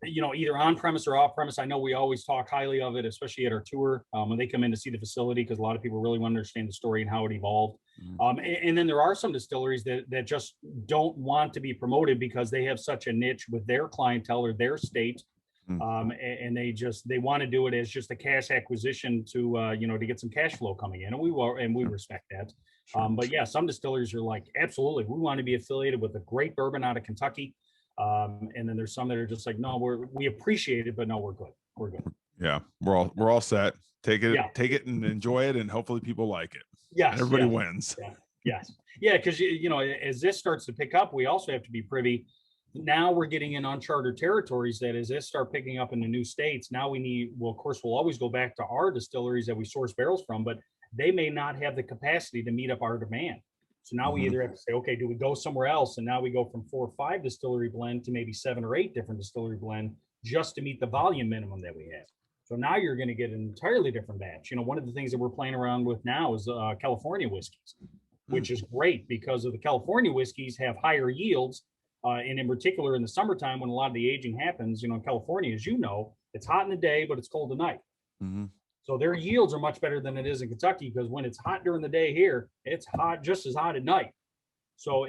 B: either on premise or off premise. I know we always talk highly of it, especially at our tour when they come in to see the facility, because a lot of people really want to understand the story and how it evolved. And then there are some distilleries that just don't want to be promoted, because they have such a niche with their clientele or their state. And they want to do it as just a cash acquisition to to get some cash flow coming in, and we respect that. But yeah, some distilleries are like, absolutely, we want to be affiliated with a great bourbon out of Kentucky. And then there's some that are just like, no, we appreciate it, but no, we're good.
A: Yeah, we're all set. Take it and enjoy it, and hopefully people like it.
B: Yes,
A: and everybody wins.
B: Yeah, because as this starts to pick up, we also have to be privy. Now we're getting in uncharted territories, that as this start picking up in the new states, now of course, we'll always go back to our distilleries that we source barrels from, but they may not have the capacity to meet up our demand. So now we either have to say, okay, do we go somewhere else? And now we go from 4 or 5 distillery blend to maybe 7 or 8 different distillery blend, just to meet the volume minimum that we have. So now you're going to get an entirely different batch. One of the things that we're playing around with now is California whiskeys,
A: Mm.
B: which is great because of the California whiskeys have higher yields. And in particular, in the summertime, when a lot of the aging happens, in California, as you know, it's hot in the day, but it's cold at night.
A: Mm-hmm.
B: So their yields are much better than it is in Kentucky, because when it's hot during the day here, it's hot, just as hot at night. So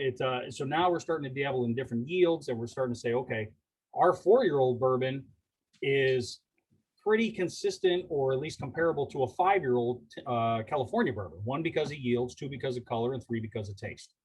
B: now we're starting to dabble in different yields, and we're starting to say, okay, our 4-year-old bourbon is pretty consistent, or at least comparable to a 5-year-old California bourbon. 1, because of yields, 2, because of color, and 3, because of taste.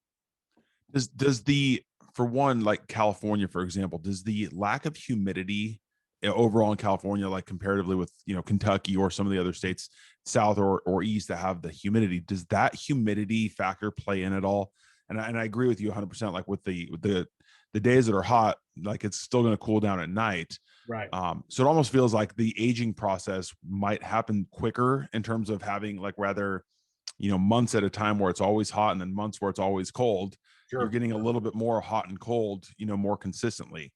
A: Does the, for one, like California, for example, does the lack of humidity overall in California, like comparatively with, Kentucky or some of the other states south or east that have the humidity, does that humidity factor play in at all? And I agree with you 100%. Like with the days that are hot, like it's still going to cool down at night.
B: Right.
A: So it almost feels like the aging process might happen quicker in terms of having, like, rather, months at a time where it's always hot and then months where it's always cold. You're
B: Sure.
A: getting a little bit more hot and cold, more consistently,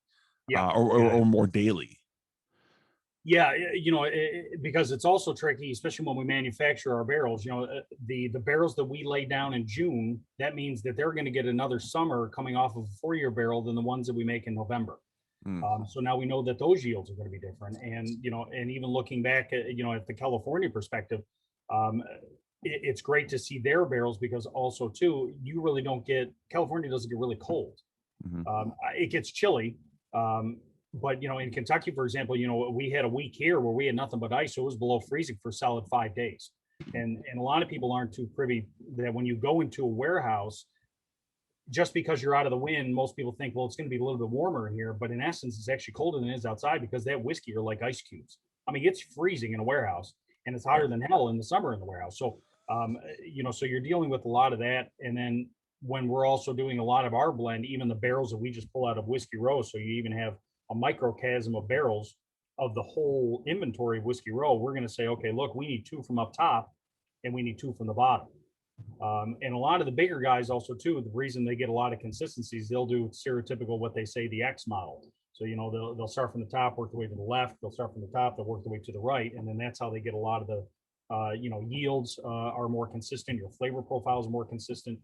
B: Yeah.
A: or more daily.
B: Yeah, because it's also tricky, especially when we manufacture our barrels. The barrels that we lay down in June, that means that they're going to get another summer coming off of a 4-year barrel than the ones that we make in November.
A: Mm.
B: So now we know that those yields are going to be different. And and even looking back at at the California perspective, it's great to see their barrels, because also too, you really don't get, California doesn't get really cold.
A: Mm-hmm.
B: It gets chilly. But in Kentucky, for example, we had a week here where we had nothing but ice, so it was below freezing for solid 5 days. And a lot of people aren't too privy that when you go into a warehouse, just because you're out of the wind, most people think, well, it's going to be a little bit warmer in here, but in essence, it's actually colder than it is outside, because that whiskey are like ice cubes. I mean, it's freezing in a warehouse, and it's hotter than hell in the summer in the warehouse. So, so you're dealing with a lot of that. And then when we're also doing a lot of our blend, even the barrels that we just pull out of Whiskey Row, so you even have a microcosm of barrels of the whole inventory of Whiskey Row, we're going to say, okay, look, we need 2 from up top and we need 2 from the bottom. And a lot of the bigger guys also too, the reason they get a lot of consistencies, they'll do stereotypical, what they say, the X model. So, they'll start from the top, work their way to the left. They'll start from the top, they'll work their way to the right. And then that's how they get a lot of the, yields are more consistent. Your flavor profiles are more consistent.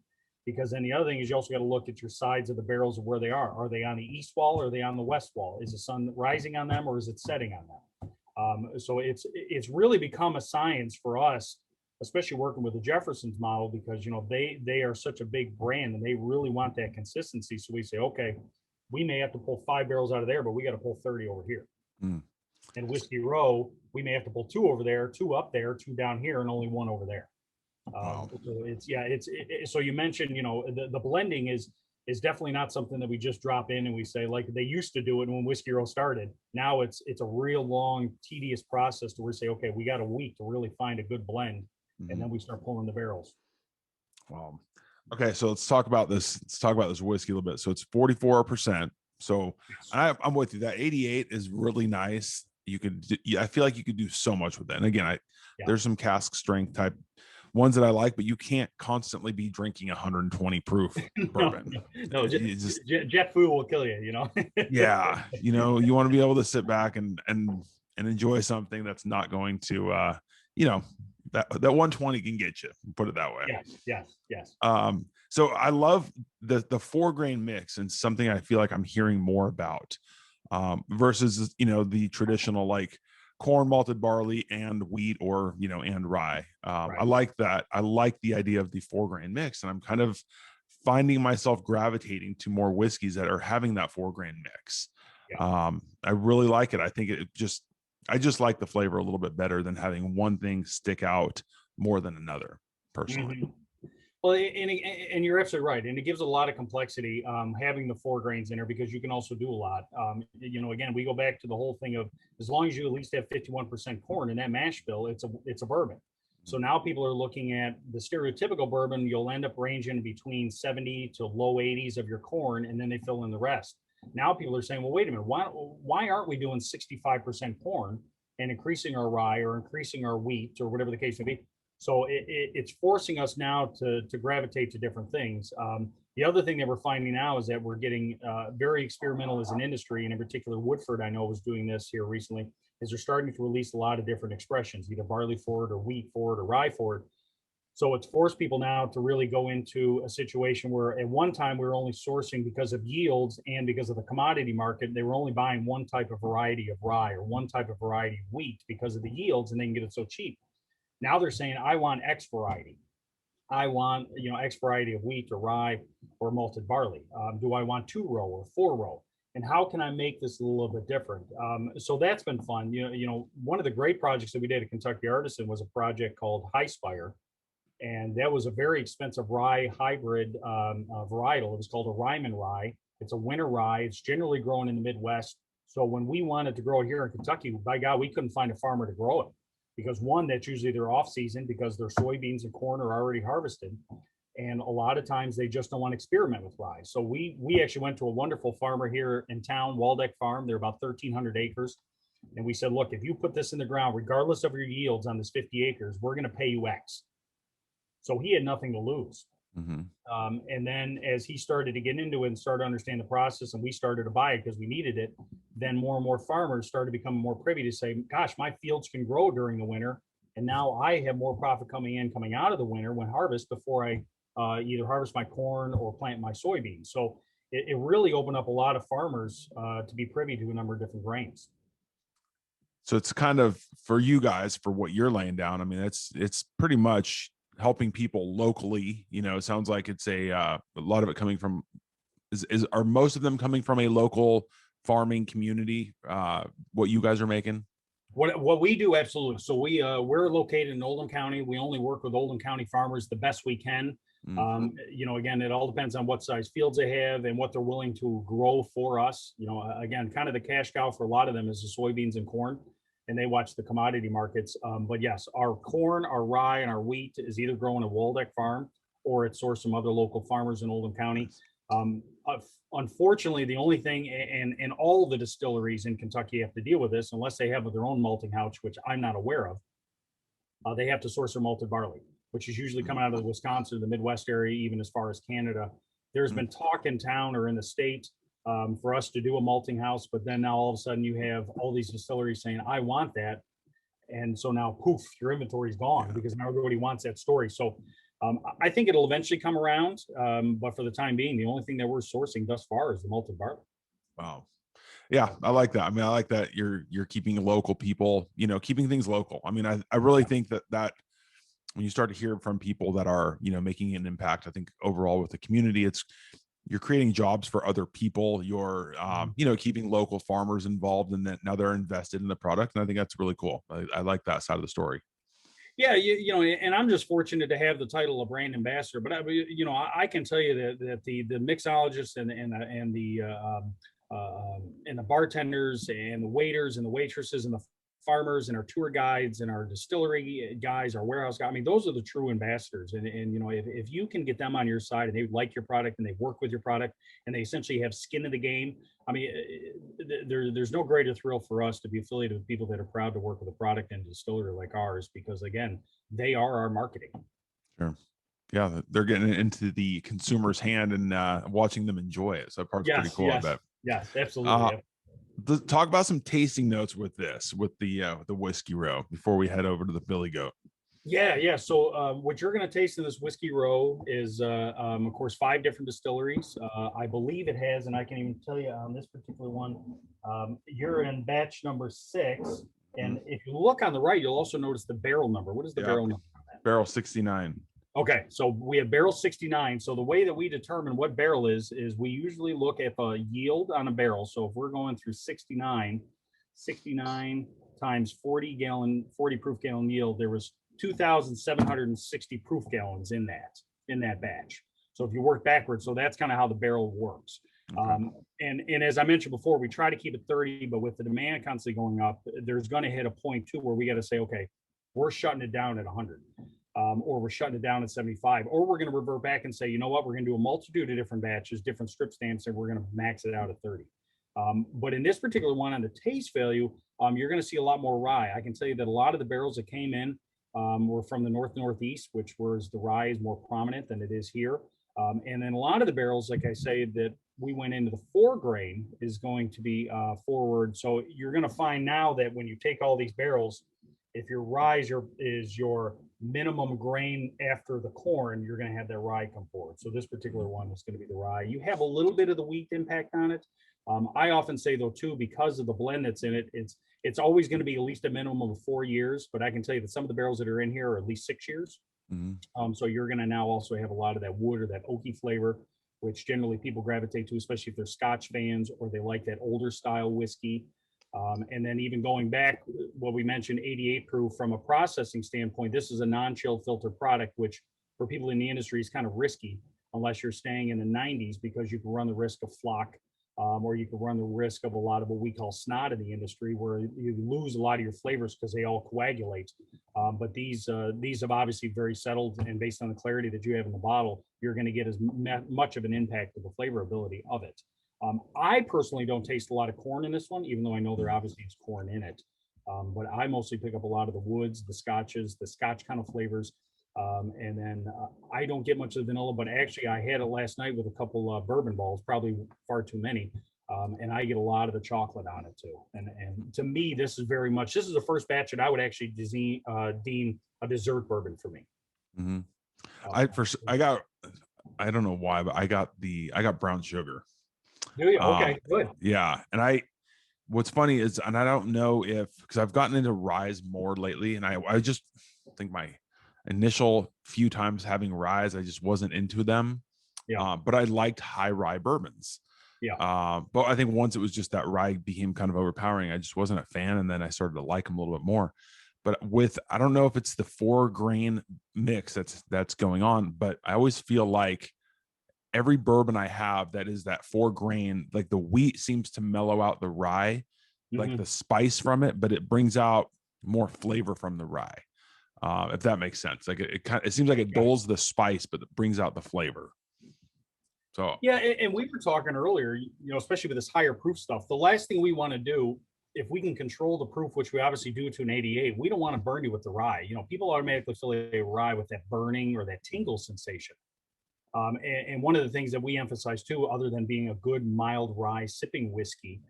B: Because then the other thing is, you also got to look at your sides of the barrels of where they are. Are they on the east wall, or are they on the west wall? Is the sun rising on them, or is it setting on them? So it's really become a science for us, especially working with the Jefferson's model, because they are such a big brand and they really want that consistency. So we say, okay, we may have to pull 5 barrels out of there, but we got to pull 30 over here.
A: Mm.
B: And Whiskey Row, we may have to pull 2 over there, 2 up there, 2 down here, and only 1 over there.
A: Wow.
B: So so you mentioned, the blending is definitely not something that we just drop in and we say, like they used to do it when Whiskey Row started. Now it's a real long, tedious process to where we say, okay, we got a week to really find a good blend.
A: Mm-hmm.
B: And then we start pulling the barrels.
A: Wow. Okay, so let's talk about this. Let's talk about this whiskey a little bit. So it's 44%. So I'm with you. That 88 is really nice. I feel like you could do so much with that. And again, there's some cask strength type ones that I like, but you can't constantly be drinking 120 proof bourbon.
B: No, jet fuel will kill you.
A: Yeah, you want to be able to sit back and enjoy something that's not going to, that 120 can get you. Put it that way.
B: Yes.
A: So I love the 4-grain mix, and something I feel like I'm hearing more about, versus the traditional, like, corn, malted barley, and wheat, or and rye.
B: Right.
A: I like that. I like the idea of the 4-grain mix, and I'm kind of finding myself gravitating to more whiskeys that are having that 4-grain mix.
B: Yeah.
A: I really like it. I think I just like the flavor a little bit better than having one thing stick out more than another, personally.
B: Mm-hmm. Well, and you're absolutely right, and it gives a lot of complexity, having the 4 grains in there, because you can also do a lot. Again, we go back to the whole thing of, as long as you at least have 51% corn in that mash bill, it's a bourbon. So now people are looking at the stereotypical bourbon. You'll end up ranging between 70 to low 80s of your corn, and then they fill in the rest. Now people are saying, well, wait a minute, why aren't we doing 65% corn and increasing our rye or increasing our wheat or whatever the case may be? So it's forcing us now to gravitate to different things. The other thing that we're finding now is that we're getting very experimental as an industry, and in particular, Woodford, I know, was doing this here recently, is they're starting to release a lot of different expressions, either barley forward or wheat forward or rye forward. So it's forced people now to really go into a situation where at one time we were only sourcing because of yields and because of the commodity market. They were only buying one type of variety of rye or one type of variety of wheat because of the yields, and they can get it so cheap. Now they're saying, I want X variety. I want, X variety of wheat or rye or malted barley. Do I want 2-row or 4-row? And how can I make this a little bit different? So that's been fun. One of the great projects that we did at Kentucky Artisan was a project called High Spire, and that was a very expensive rye hybrid varietal. It was called a Ryman rye. It's a winter rye. It's generally grown in the Midwest. So when we wanted to grow it here in Kentucky, by God, we couldn't find a farmer to grow it, because one, that's usually their off season because their soybeans and corn are already harvested. And a lot of times they just don't want to experiment with rye. So we actually went to a wonderful farmer here in town, Waldeck Farm. They're about 1,300 acres. And we said, look, if you put this in the ground, regardless of your yields on this 50 acres, we're going to pay you X. So he had nothing to lose.
A: Mm-hmm.
B: And then as he started to get into it and started to understand the process, and we started to buy it because we needed it, then more and more farmers started becoming more privy to say, gosh, my fields can grow during the winter. And now I have more profit coming out of the winter when harvest before I either harvest my corn or plant my soybeans. So it really opened up a lot of farmers to be privy to a number of different grains.
A: So it's kind of, for you guys, for what you're laying down, I mean, it's pretty much helping people locally. It sounds like it's a lot of it coming from, are most of them coming from a local farming community, what you guys are making?
B: What we do, absolutely. So we're located in Oldham County. We only work with Oldham County farmers the best we can. Again, it all depends on what size fields they have and what they're willing to grow for us. Again, kind of the cash cow for a lot of them is the soybeans and corn, and they watch the commodity markets. But yes, our corn, our rye, and our wheat is either grown at Waldeck Farm or it's sourced from other local farmers in Oldham County. Unfortunately, the only thing, and all the distilleries in Kentucky have to deal with this, unless they have their own malting house, which I'm not aware of, they have to source their malted barley, which is usually coming out of the Wisconsin, the Midwest area, even as far as Canada. There's been talk in town or in the state for us to do a malting house, but then now all of a sudden you have all these distilleries saying, I want that. And so now, poof, your inventory is gone because now everybody wants that story. So I think it'll eventually come around. But for the time being, the only thing that we're sourcing thus far is the malted barley.
A: Wow. Yeah, I like that. I mean, I like that you're keeping local people, keeping things local. I mean, I really think that when you start to hear from people that are, making an impact, I think overall with the community, you're creating jobs for other people. You're, keeping local farmers involved, and that now they're invested in the product. And I think that's really cool. I like that side of the story.
B: Yeah, and I'm just fortunate to have the title of brand ambassador. But I can tell you that the mixologists and the bartenders and the waiters and the waitresses and the farmers and our tour guides and our distillery guys, our warehouse guys, I mean, those are the true ambassadors. And if you can get them on your side and they like your product and they work with your product and they essentially have skin in the game, I mean, there's no greater thrill for us to be affiliated with people that are proud to work with a product and a distillery like ours, because again, they are our marketing.
A: Sure. Yeah, they're getting into the consumer's hand and watching them enjoy it. So that part's pretty cool. I bet.
B: Yes, absolutely.
A: Talk about some tasting notes with the whiskey row before we head over to the Billy Goat.
B: Yeah. So what you're going to taste in this whiskey row is, of course, 5 different distilleries. I believe it has, and I can even tell you on this particular one, you're in batch number 6. And if you look on the right, you'll also notice the barrel number. What is the barrel number on that?
A: Barrel 69.
B: Okay, so we have barrel 69. So the way that we determine what barrel is we usually look at a yield on a barrel. So if we're going through 69 times 40 proof gallon yield, there was 2,760 proof gallons in that batch. So if you work backwards, so that's kind of how the barrel works. Okay. And as I mentioned before, we try to keep it 30, but with the demand constantly going up, there's going to hit a point too where we got to say, okay, we're shutting it down at 100. Or we're shutting it down at 75, or we're going to revert back and say, you know what, we're going to do a multitude of different batches, different strip stamps, and we're going to max it out at 30. But in this particular one, on the taste value, you're going to see a lot more rye. I can tell you that a lot of the barrels that came in were from the Northeast, which was the rye is more prominent than it is here. And then a lot of the barrels, like I say, that we went into the 4 grain is going to be forward. So you're going to find now that when you take all these barrels, if your rye is your minimum grain after the corn, you're going to have that rye come forward. So this particular one is going to be the rye. You have a little bit of the wheat impact on it. I often say though too, because of the blend that's in it, it's always going to be at least a minimum of 4 years. But I can tell you that some of the barrels that are in here are at least 6 years. So you're going to now also have a lot of that wood or that oaky flavor, which generally people gravitate to, especially if they're Scotch fans or they like that older style whiskey. And then even going back, what we mentioned, 88 proof from a processing standpoint, this is a non-chilled filter product, which for people in the industry is kind of risky unless you're staying in the 90s, because you can run the risk of flock, or you can run the risk of a lot of what we call snot in the industry, where you lose a lot of your flavors because they all coagulate. But these have obviously very settled, and based on the clarity that you have in the bottle, you're going to get as much of an impact of the flavor ability of it. I personally don't taste a lot of corn in this one, even though I know there obviously is corn in it. But I mostly pick up a lot of the woods, the scotches, the Scotch kind of flavors. And then I don't get much of the vanilla, but actually I had it last night with a couple bourbon balls, probably far too many. And I get a lot of the chocolate on it too. And to me, this is the first batch that I would actually deem a dessert bourbon for me.
A: I don't know why, but I got brown sugar.
B: Okay, good.
A: Yeah. And what's funny is, and I don't know because I've gotten into ryes more lately, and I just think my initial few times having ryes, I just wasn't into them.
B: Yeah.
A: But I liked high rye bourbons.
B: Yeah.
A: But I think once it was just that rye became kind of overpowering, I just wasn't a fan. And then I started to like them a little bit more. But I don't know if it's the 4-grain mix that's going on, but I always feel like every bourbon I have that is that 4-grain, like the wheat seems to mellow out the rye, like the spice from it, but it brings out more flavor from the rye. If that makes sense. Like it seems like it dulls the spice, but it brings out the flavor. So
B: yeah, and we were talking earlier, especially with this higher proof stuff, the last thing we want to do, if we can control the proof, which we obviously do to an 88, we don't want to burn you with the rye. People automatically affiliate rye with that burning or that tingle sensation. And one of the things that we emphasize too, other than being a good mild rye sipping whiskey,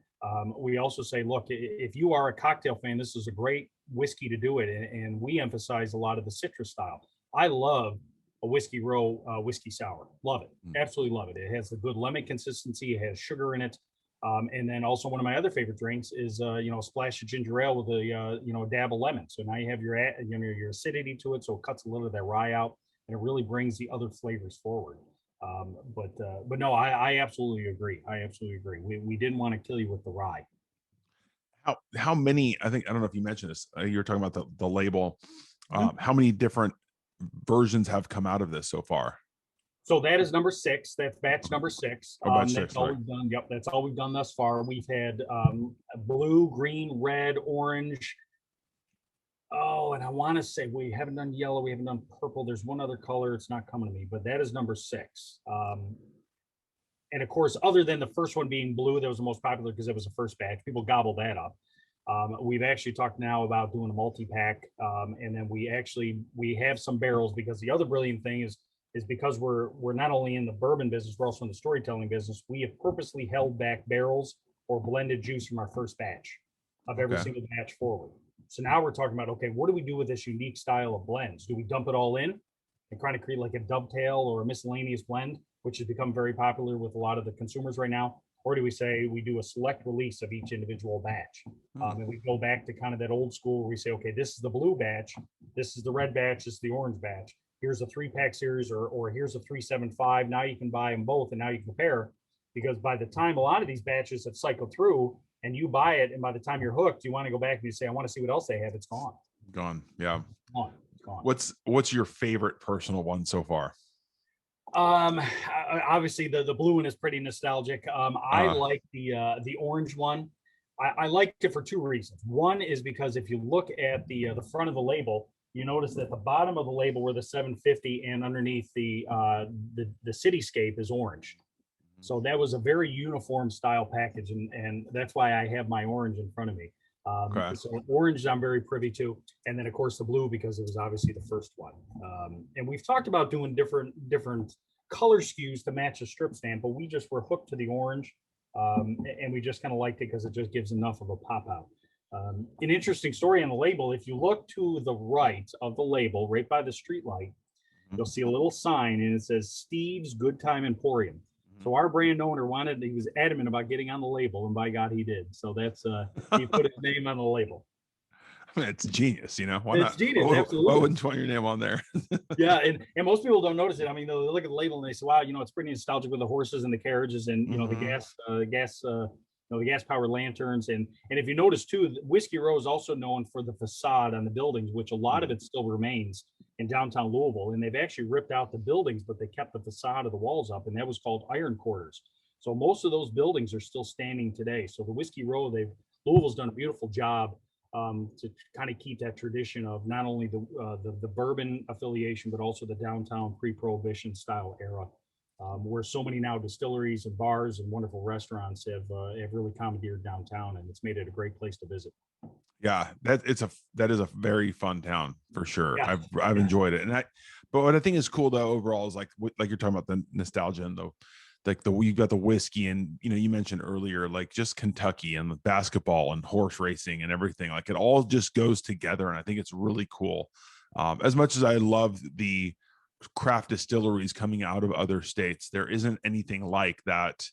B: we also say, look, if you are a cocktail fan, this is a great whiskey to do it. And we emphasize a lot of the citrus style. I love a Whiskey Row whiskey sour. Love it. Absolutely love it. It has the good lemon consistency. It has sugar in it. And then also one of my other favorite drinks is, a splash of ginger ale with a dab of lemon. So now you have your acidity to it. So it cuts a little of that rye out, and it really brings the other flavors forward. But no, I absolutely agree. I absolutely agree. We didn't want to kill you with the rye.
A: How many, I don't know if you mentioned this, you were talking about the label. How many different versions have come out of this so far?
B: So that is number 6. That's batch number 6.
A: That's
B: all we've done. Yep, that's all we've done thus far. We've had blue, green, red, orange. Oh, and I want to say we haven't done yellow. We haven't done purple. There's one other color. It's not coming to me, but that is number 6. And of course, other than the first one being blue, that was the most popular because it was the first batch. People gobbled that up. We've actually talked now about doing a multi-pack, and then we have some barrels, because the other brilliant thing is because we're not only in the bourbon business, we're also in the storytelling business. We have purposely held back barrels or blended juice from our first batch of every single batch forward. So now we're talking about, okay, what do we do with this unique style of blends? Do we dump it all in and kind of create like a dovetail or a miscellaneous blend, which has become very popular with a lot of the consumers right now? Or do we say we do a select release of each individual batch? And we go back to kind of that old school where we say, okay, this is the blue batch, this is the red batch, this is the orange batch. Here's a 3-pack series, or here's a 375. Now you can buy them both, and now you can compare. Because by the time a lot of these batches have cycled through and you buy it, and by the time you're hooked, you want to go back and you say, I want to see what else they have. It's gone.
A: Yeah.
B: It's gone.
A: What's your favorite personal one so far?
B: Obviously the blue one is pretty nostalgic. I like the orange one. I liked it for 2 reasons. One is because if you look at the front of the label, you notice that the bottom of the label where the 750 and underneath the cityscape is orange. So that was a very uniform style package, and that's why I have my orange in front of me. So orange I'm very privy to, and then of course the blue, because it was obviously the first one. And we've talked about doing different color skews to match the strip stamp, but we just were hooked to the orange, and we just kind of liked it because it just gives enough of a pop out. An interesting story on the label, if you look to the right of the label, right by the street light, you'll see a little sign and it says Steve's Good Time Emporium. So our brand owner he was adamant about getting on the label, and by God, he did. So that's he put his name on the label.
A: I mean, it's genius, you know. Why
B: It's
A: not?
B: genius,
A: Why
B: absolutely.
A: wouldn't you want your name on there?
B: Yeah, and most people don't notice it. I mean, they look at the label and they say, "Wow, it's pretty nostalgic with the horses and the carriages and the gas powered lanterns." And if you notice too, Whiskey Row is also known for the facade on the buildings, which a lot of it still remains in downtown Louisville. And they've actually ripped out the buildings, but they kept the facade of the walls up, and that was called Iron Quarters. So most of those buildings are still standing today. So the Whiskey Row, Louisville's done a beautiful job to kind of keep that tradition of not only the bourbon affiliation, but also the downtown pre-prohibition style era, where so many now distilleries and bars and wonderful restaurants have really commandeered downtown, and it's made it a great place to visit.
A: Yeah, that is a very fun town for sure.
B: Yeah.
A: I've enjoyed it, but what I think is cool though overall is like you're talking about the nostalgia and you've got the whiskey, and you mentioned earlier like just Kentucky and the basketball and horse racing and everything, like it all just goes together, and I think it's really cool. As much as I love the craft distilleries coming out of other states, there isn't anything like that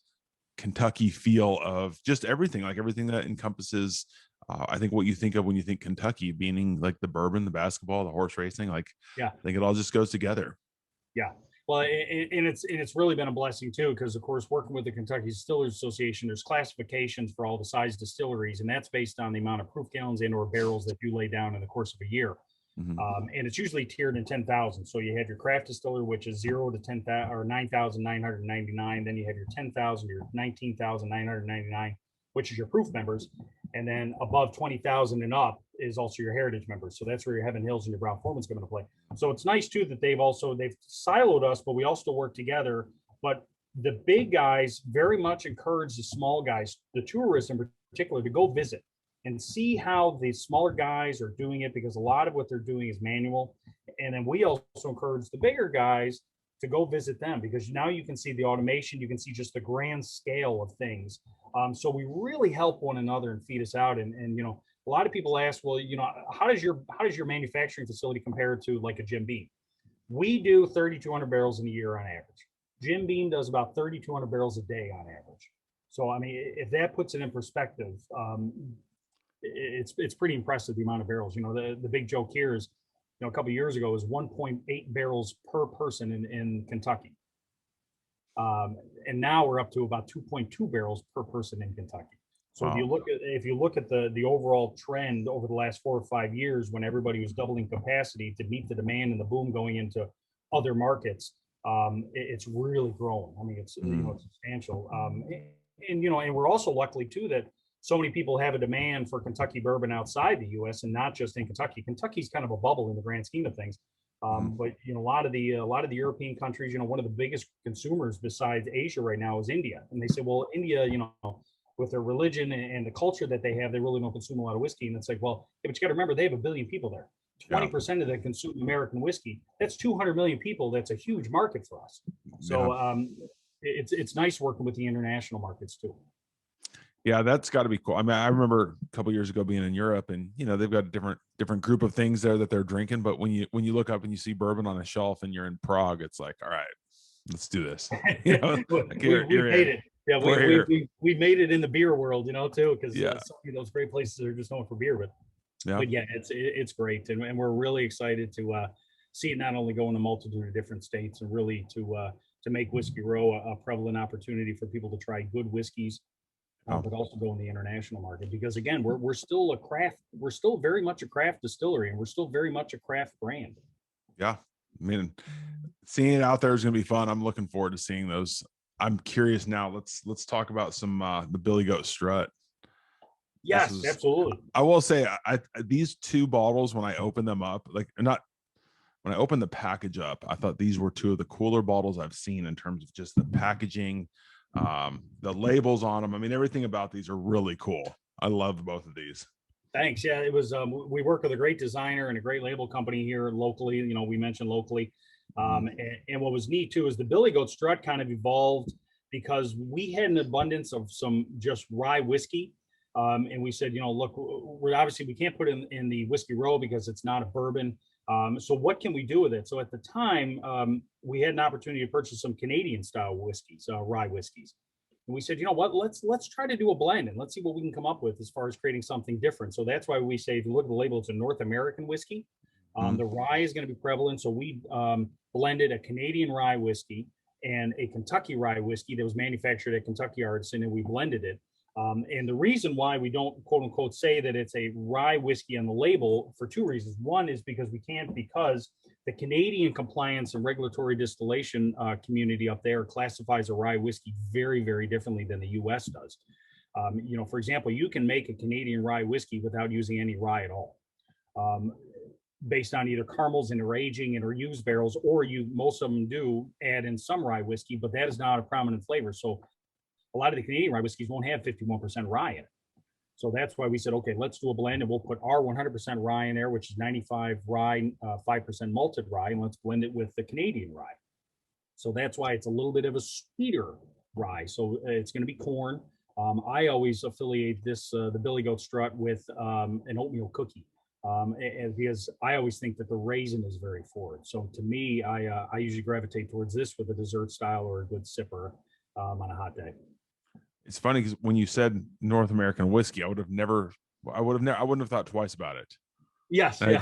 A: Kentucky feel of just everything, like everything that encompasses I think what you think of when you think Kentucky, meaning like the bourbon, the basketball, the horse racing, like
B: Yeah.
A: I think it all just goes together.
B: Yeah. Well, and it's really been a blessing too, because of course, working with the Kentucky Distillers Association, there's classifications for all the size distilleries, and that's based on the amount of proof gallons and or barrels that you lay down in the course of a year. And it's usually tiered in 10,000. So you have your craft distiller, which is 0 to 10,000 or 9,999. Then you have your 10,000, your 19,999, which is your proof members. And then above 20,000 and up is also your heritage members. So that's where your Heaven Hills and your Brown Foreman's coming to play. So it's nice too that they've siloed us, but we all still work together. But the big guys very much encourage the small guys, the tourists in particular, to go visit and see how the smaller guys are doing it, because a lot of what they're doing is manual. And then we also encourage the bigger guys to go visit them, because now you can see the automation, you can see just the grand scale of things. So we really help one another and feed us out. And a lot of people ask, well, how does your manufacturing facility compare to like a Jim Beam? We do 3,200 barrels in a year on average. Jim Beam does about 3,200 barrels a day on average. So I mean, if that puts it in perspective, it's pretty impressive the amount of barrels. The big joke here is, a couple of years ago, was 1.8 barrels per person in Kentucky. And now we're up to about 2.2 barrels per person in Kentucky. So wow. if you look at the overall trend over the last 4 or 5 years, when everybody was doubling capacity to meet the demand and the boom going into other markets, it's really grown. I mean, it's substantial. And we're also lucky too that so many people have a demand for Kentucky bourbon outside the U.S. and not just in Kentucky. Kentucky's kind of a bubble in the grand scheme of things. But a lot of the European countries, one of the biggest consumers besides Asia right now is India. And they say, well, India, with their religion and the culture that they have, they really don't consume a lot of whiskey. And it's like, well, yeah, but you got to remember, they have 1 billion people there. 20% of them consume American whiskey. That's 200 million people. That's a huge market for us. So it's nice working with the international markets too.
A: Yeah, that's got to be cool. I mean, I remember a couple of years ago being in Europe, and they've got a different group of things there that they're drinking. But when you look up and you see bourbon on a shelf and you're in Prague, it's like, all right, let's do this.
B: We made it. Yeah, we made it in the beer world, too, because so many of those great places are just known for beer. But yeah, it's great, and we're really excited to see it not only go in a multitude of different states, and really to make Whiskey Row a prevalent opportunity for people to try good whiskeys. But also go in the international market, because again, we're still very much a craft distillery, and we're still very much a craft brand.
A: Yeah, I mean, seeing it out there is going to be fun. I'm looking forward to seeing those. I'm curious now. Let's talk about some the Billy Goat Strut.
B: Yes, absolutely.
A: I will say, these 2 bottles, when I opened them up, when I opened the package up, I thought these were 2 of the cooler bottles I've seen in terms of just the packaging. The labels on them. I mean, everything about these are really cool. I love both of these.
B: Thanks. Yeah, it was. We work with a great designer and a great label company here locally. We mentioned locally. And what was neat too is the Billy Goat Strut kind of evolved because we had an abundance of some just rye whiskey. And we said, look, we're obviously we can't put it in the whiskey row because it's not a bourbon. So what can we do with it? So at the time, we had an opportunity to purchase some Canadian style whiskeys, rye whiskeys. And we said, you know what, let's try to do a blend and let's see what we can come up with as far as creating something different. So that's why we say, if you look at the label, it's a North American whiskey. The rye is going to be prevalent. So we blended a Canadian rye whiskey and a Kentucky rye whiskey that was manufactured at Kentucky Artisan, and we blended it. And the reason why we don't quote unquote say that it's a rye whiskey on the label for two reasons. One is because we can't, because the Canadian compliance and regulatory distillation community up there classifies a rye whiskey very, very differently than the US does. For example, you can make a Canadian rye whiskey without using any rye at all. Based on either caramels in their aging and or used barrels, or most of them do add in some rye whiskey, but that is not a prominent flavor. So a lot of the Canadian rye whiskeys won't have 51% rye in it. So that's why we said, okay, let's do a blend and we'll put our 100% rye in there, which is 95 rye, 5% malted rye, and let's blend it with the Canadian rye. So that's why it's a little bit of a sweeter rye. So it's going to be corn. I always affiliate this, the Billy Goat Strut, with an oatmeal cookie. Because I always think that the raisin is very forward. So to me, I usually gravitate towards this with a dessert style or a good sipper on a hot day.
A: It's funny because when you said North American whiskey, I wouldn't have thought twice about it.
B: Yes,
A: I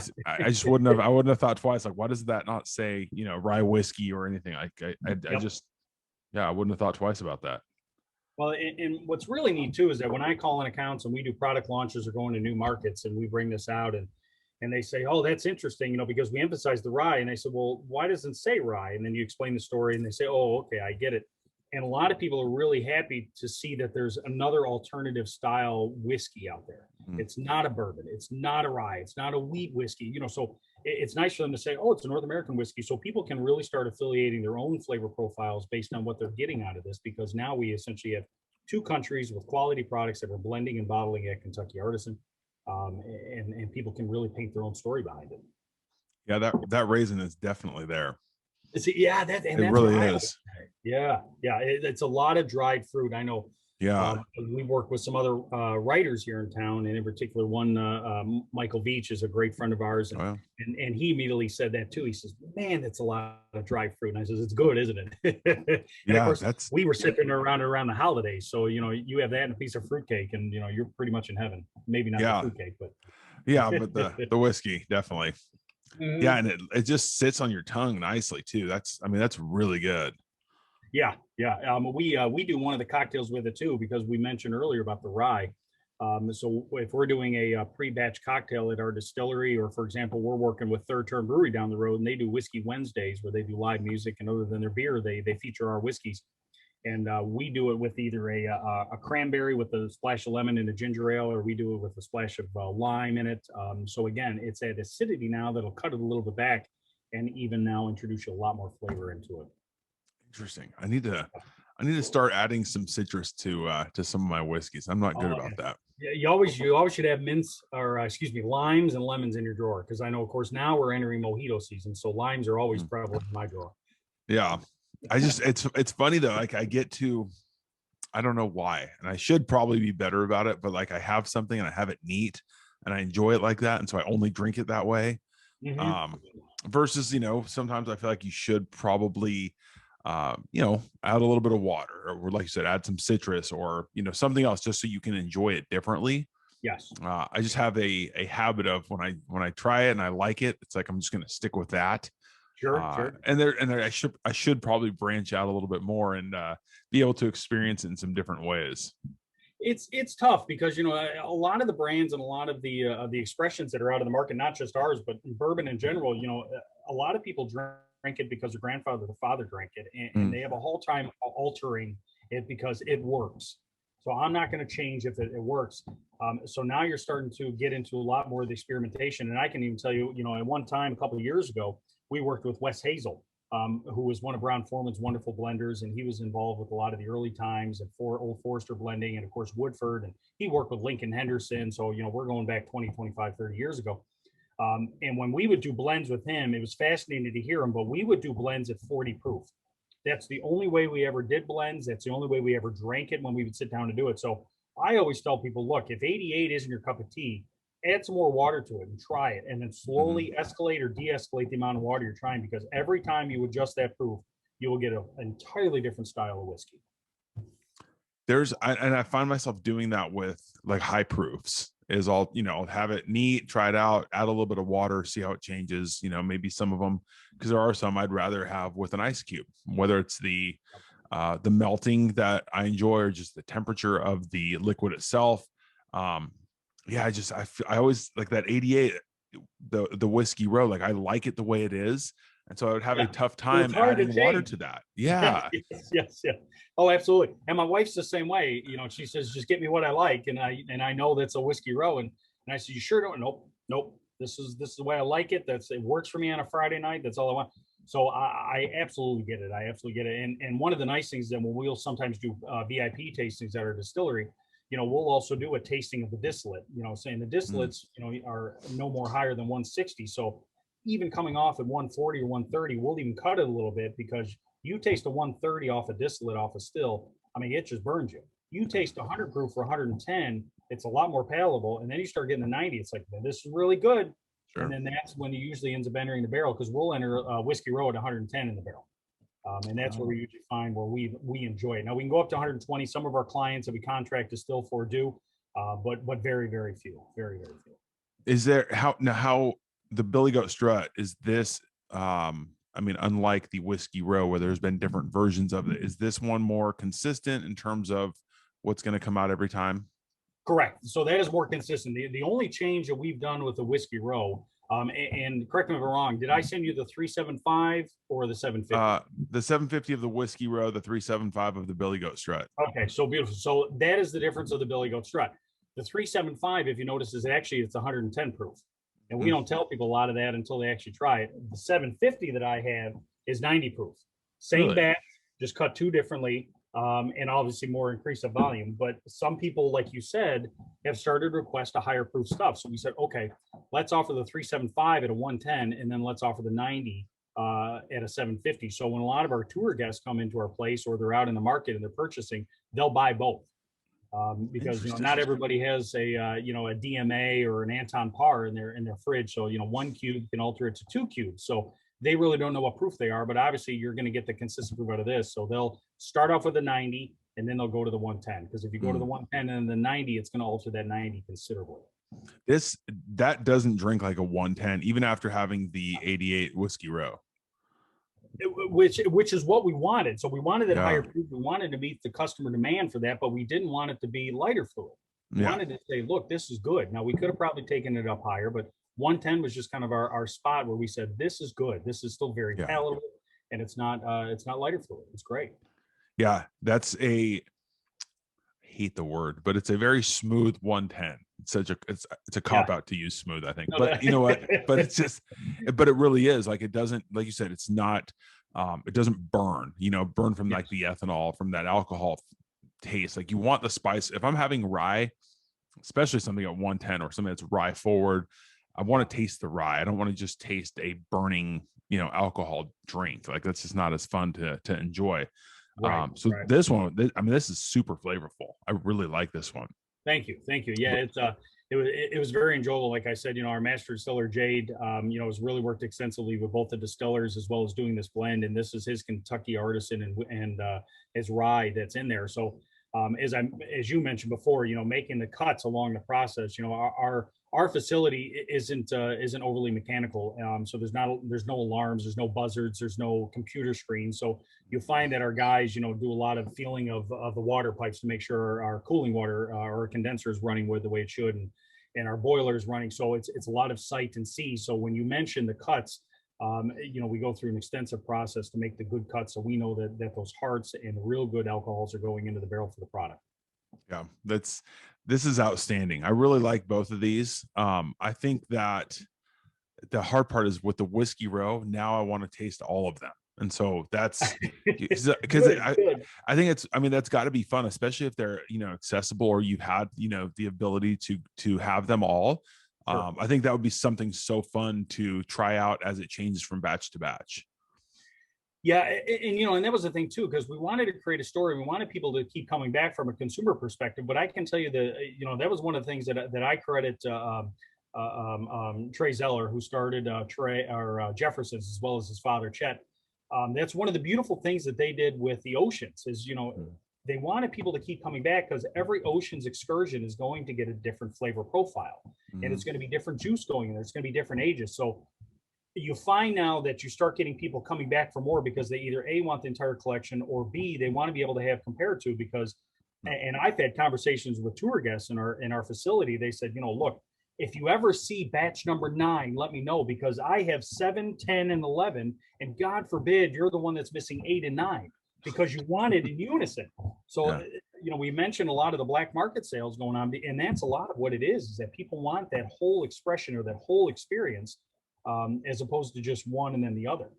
A: just wouldn't have. I wouldn't have thought twice. Like, why does that not say, rye whiskey or anything? I wouldn't have thought twice about that.
B: Well, and what's really neat too is that when I call in accounts and we do product launches or going to new markets and we bring this out and they say, oh, that's interesting, because we emphasize the rye. And I said, well, why doesn't it say rye? And then you explain the story and they say, oh, okay, I get it. And a lot of people are really happy to see that there's another alternative style whiskey out there. It's not a bourbon. It's not a rye. It's not a wheat whiskey, so it's nice for them to say, oh, it's a North American whiskey. So people can really start affiliating their own flavor profiles based on what they're getting out of this, because now we essentially have two countries with quality products that we're blending and bottling at Kentucky Artisan. And people can really paint their own story behind it.
A: Yeah, that raisin is definitely there.
B: Yeah, that's
A: really is.
B: Yeah. It's a lot of dried fruit. I know.
A: Yeah.
B: We've worked with some other writers here in town, and in particular, one Michael Veach is a great friend of ours, and, and he immediately said that too. He says, "Man, that's a lot of dried fruit." And I says, "It's good, isn't it?" And of course, we were sipping around the holidays, so you have that and a piece of fruitcake, and you're pretty much in heaven. Maybe not the fruitcake, but
A: but the whiskey definitely. Yeah, and it just sits on your tongue nicely too. That's really good.
B: Yeah. We do one of the cocktails with it too, because we mentioned earlier about the rye. So if we're doing a pre-batch cocktail at our distillery, or for example, we're working with Third Turn Brewery down the road, and they do Whiskey Wednesdays where they do live music, and other than their beer, they feature our whiskeys. And we do it with either a cranberry with a splash of lemon and a ginger ale, or we do it with a splash of lime in it. So again, it's at acidity now that'll cut it a little bit back, and even now introduce you a lot more flavor into it.
A: Interesting. I need to start adding some citrus to some of my whiskeys. I'm not good about that.
B: Yeah, you always should have limes and lemons in your drawer, because I know, of course, now we're entering mojito season, so limes are always prevalent in my drawer.
A: Yeah. It's funny though, like I don't know why, and I should probably be better about it, but like I have something and I have it neat and I enjoy it like that, and so I only drink it that way. Versus, sometimes I feel like you should probably add a little bit of water, or like you said, add some citrus, or something else, just so you can enjoy it differently.
B: Yes.
A: I just have a habit of when I try it and I like it, it's like I'm just going to stick with that.
B: Sure.
A: And I should probably branch out a little bit more and be able to experience it in some different ways.
B: It's tough because a lot of the brands and a lot of the expressions that are out of the market, not just ours, but bourbon in general, a lot of people drink it because their grandfather or father drank it, and they have a whole time altering it because it works. So I'm not going to change if it works. So now you're starting to get into a lot more of the experimentation, and I can even tell you, at one time a couple of years ago, we worked with Wes Hazel, who was one of Brown Forman's wonderful blenders, and he was involved with a lot of the early times and Old Forester blending, and of course Woodford, and he worked with Lincoln Henderson. So we're going back 20, 25, 30 years ago. And when we would do blends with him, it was fascinating to hear him, but we would do blends at 40 proof. That's the only way we ever did blends. That's the only way we ever drank it when we would sit down to do it. So I always tell people, look, if 88 isn't your cup of tea, add some more water to it and try it, and then slowly escalate or de-escalate the amount of water you're trying, because every time you adjust that proof, you will get an entirely different style of whiskey.
A: And I find myself doing that with like high proofs. Is all, have it neat, try it out, add a little bit of water, see how it changes. Maybe some of them, because there are some I'd rather have with an ice cube, whether it's the melting that I enjoy or just the temperature of the liquid itself. Yeah, I always like that 88, the Whiskey Row. Like I like it the way it is, and so I would have a tough time adding water to that. Yeah.
B: Yes. Oh, absolutely. And my wife's the same way. She says, just get me what I like. And I know that's a Whiskey Row. And I said, you sure don't? Nope. This is the way I like it. It works for me on a Friday night. That's all I want. So I absolutely get it. I absolutely get it. And one of the nice things that we'll sometimes do VIP tastings at our distillery, we'll also do a tasting of the distillate, saying the distillates, are no more higher than 160. So even coming off at 140 or 130, we'll even cut it a little bit, because you taste a 130 off a distillate off a still, I mean, it just burns you. You taste 100 proof for 110, it's a lot more palatable. And then you start getting the 90, it's like, this is really good. Sure. And then that's when you usually ends up entering the barrel, because we'll enter a Whiskey Row at 110 in the barrel. And that's where we usually find where we enjoy it. Now we can go up to 120. Some of our clients that we contract distill for do, but very, very few, very, very few.
A: Is there how the Billy Goat Strut, is this, unlike the Whiskey Row where there's been different versions of it, is this one more consistent in terms of what's going to come out every time?
B: Correct. So that is more consistent. The only change that we've done with the Whiskey Row, and correct me if I'm wrong, did I send you the 375 or the 750?
A: The 750 of the Whiskey Row, the 375 of the Billy Goat Strut.
B: Okay, so beautiful. So that is the difference of the Billy Goat Strut. The 375, if you notice, is actually it's 110 proof. And we don't tell people a lot of that until they actually try it. The 750 that I have is 90 proof. Same batch, just cut two differently, and obviously more increase of volume. But some people, like you said, have started to request a higher proof stuff. So we said, okay, let's offer the 375 at a 110, and then let's offer the 90 at a 750. So when a lot of our tour guests come into our place, or they're out in the market and they're purchasing, they'll buy both. Because not everybody has a a DMA or an Anton Par in their fridge. So one cube can alter it to 2 cubes. So they really don't know what proof they are. But obviously you're going to get the consistent proof out of this. So they'll start off with a 90, and then they'll go to the 110. Because if you go to the 110 and the 90, it's going to alter that 90 considerably.
A: That doesn't drink like a 110, even after having the 88 Whiskey Row.
B: Which is what we wanted. So we wanted it higher proof. We wanted to meet the customer demand for that, but we didn't want it to be lighter fluid. We wanted to say, look, this is good. Now we could have probably taken it up higher, but 110 was just kind of our spot where we said, this is good. This is still very palatable, and it's not lighter fluid. It's great.
A: Yeah, that's I hate the word, but it's a very smooth 110. It's a cop out to use smooth, I think. But you know what? But but it really is. Like, it doesn't, like you said, it's not, it doesn't burn, burn from like the ethanol, from that alcohol taste. Like, you want the spice. If I'm having rye, especially something at 110 or something that's rye forward, I want to taste the rye. I don't want to just taste a burning, alcohol drink. Like, that's just not as fun to enjoy. This one, this is super flavorful. I really like this one.
B: Thank you. Yeah, it was very enjoyable. Like I said, our master distiller Jade, has really worked extensively with both the distillers as well as doing this blend. And this is his Kentucky Artisan and his rye that's in there. So as you mentioned before, making the cuts along the process, our facility isn't overly mechanical. So there's no alarms, there's no buzzards, there's no computer screens. So you'll find that our guys, do a lot of feeling of the water pipes to make sure our cooling water, our condenser is running with the way it should, and our boiler is running. So it's a lot of sight and see. So when you mention the cuts, we go through an extensive process to make the good cuts, so we know that those hearts and real good alcohols are going into the barrel for the product.
A: Yeah, this is outstanding. I really like both of these. I think that the hard part is with the Whiskey Row. Now I want to taste all of them. And so that's because I think that's got to be fun, especially if they're, accessible, or you've had, the ability to have them all.
B: Sure.
A: I think that would be something so fun to try out as it changes from batch to batch.
B: Yeah, and that was the thing too, because we wanted to create a story. We wanted people to keep coming back from a consumer perspective. But I can tell you that that was one of the things that I credit Trey Zeller, who started Jefferson's, as well as his father Chet. That's one of the beautiful things that they did with the oceans. Is they wanted people to keep coming back because every ocean's excursion is going to get a different flavor profile, and it's going to be different juice going in there. It's going to be different ages. So you find now that you start getting people coming back for more because they either A, want the entire collection, or B, they want to be able to have compared to, because, and I've had conversations with tour guests in our facility. They said, look, if you ever see batch number 9, let me know, because I have 7, 10, and 11, and God forbid you're the one that's missing 8 and 9, because you want it in unison. So, we mentioned a lot of the black market sales going on, and that's a lot of what it is that people want that whole expression or that whole experience, as opposed to just one and then the other.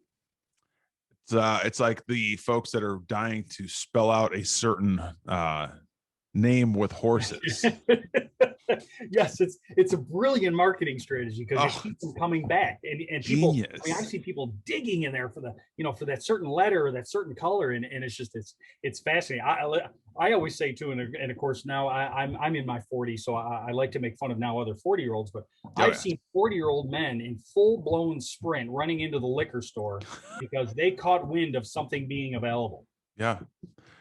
A: It's like the folks that are dying to spell out a certain name with horses.
B: Yes, it's a brilliant marketing strategy, because it keeps them coming back, and people.
A: Genius.
B: I see people digging in there for the for that certain letter or that certain color, and it's fascinating. I always say too, and of course now I'm in my 40s, so I like to make fun of now other 40-year-olds, but I've seen 40-year-old men in full blown sprint running into the liquor store because they caught wind of something being available.
A: Yeah,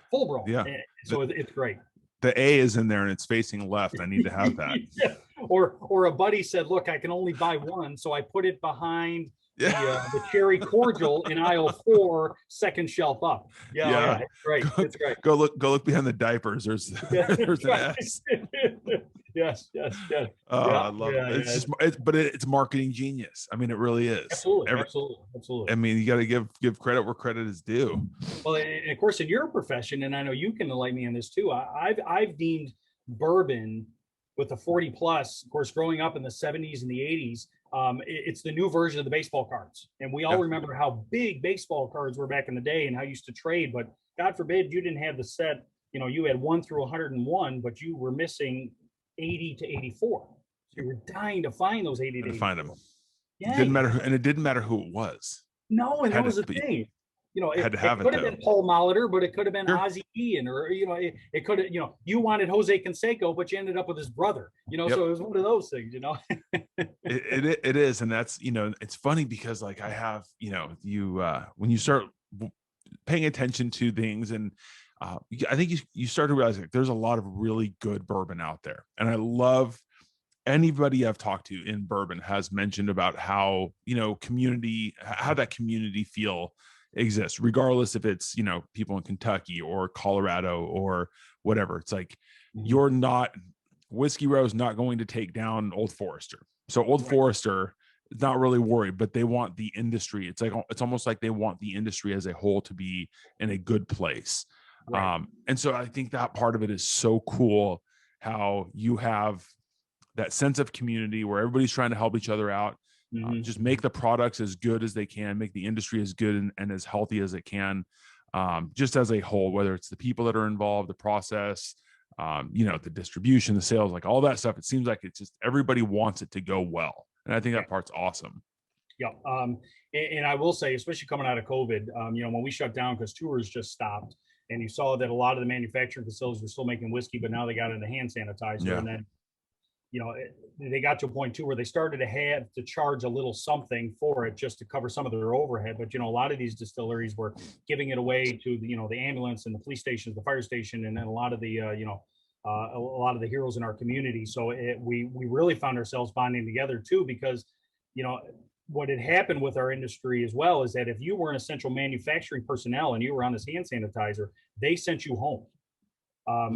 B: full blown.
A: Yeah,
B: so it's great.
A: The A is in there and it's facing left. I need to have that.
B: Yeah. Or a buddy said, look, I can only buy one, so I put it behind the cherry cordial in aisle 4, second shelf up. Yeah. It's great. It's great.
A: Go look behind the diapers. There's an S.
B: Yes.
A: I love it. It's marketing genius. I mean, it really is.
B: Absolutely.
A: I mean, you got to give credit where credit is due.
B: Well, and of course, in your profession, and I know you can enlighten me on this too, I've deemed bourbon with the 40 plus, of course, growing up in the 70s and the 80s, it's the new version of the baseball cards. And we all remember how big baseball cards were back in the day and how you used to trade. But God forbid you didn't have the set, you had 1 through 101, but you were missing 80 to 84. So you were dying to find those 80 to 84.
A: Find them. Yeah. It didn't matter who it was.
B: No, and that was the thing. It could have been Paul Molitor, but it could have been Ozzie Ian, or it could have, you wanted Jose Canseco, but you ended up with his brother. So it was one of those things.
A: It is, and that's it's funny because like I have when you start paying attention to things, and I think you start to realize like there's a lot of really good bourbon out there, and I love. Anybody I've talked to in bourbon has mentioned about how how that community feel exists, regardless if it's people in Kentucky or Colorado or whatever. It's like Whiskey Row's not going to take down Old Forester, so Old Forester is not really worried, but they want the industry. It's almost like they want the industry as a whole to be in a good place. And so I think that part of it is so cool, how you have that sense of community where everybody's trying to help each other out, just make the products as good as they can, make the industry as good and as healthy as it can, just as a whole, whether it's the people that are involved, the process, the distribution, the sales, like all that stuff. It seems like it's just everybody wants it to go well. And I think that part's awesome.
B: Yeah. And I will say, especially coming out of COVID, when we shut down because tours just stopped, and you saw that a lot of the manufacturing facilities were still making whiskey, but now they got into hand sanitizer. And then they got to a point too where they started to have to charge a little something for it just to cover some of their overhead. But a lot of these distilleries were giving it away to the ambulance and the police stations, the fire station, and then a lot of the a lot of the heroes in our community. So we really found ourselves bonding together too, because what had happened with our industry as well is that if you were an essential manufacturing personnel and you were on this hand sanitizer, they sent you home.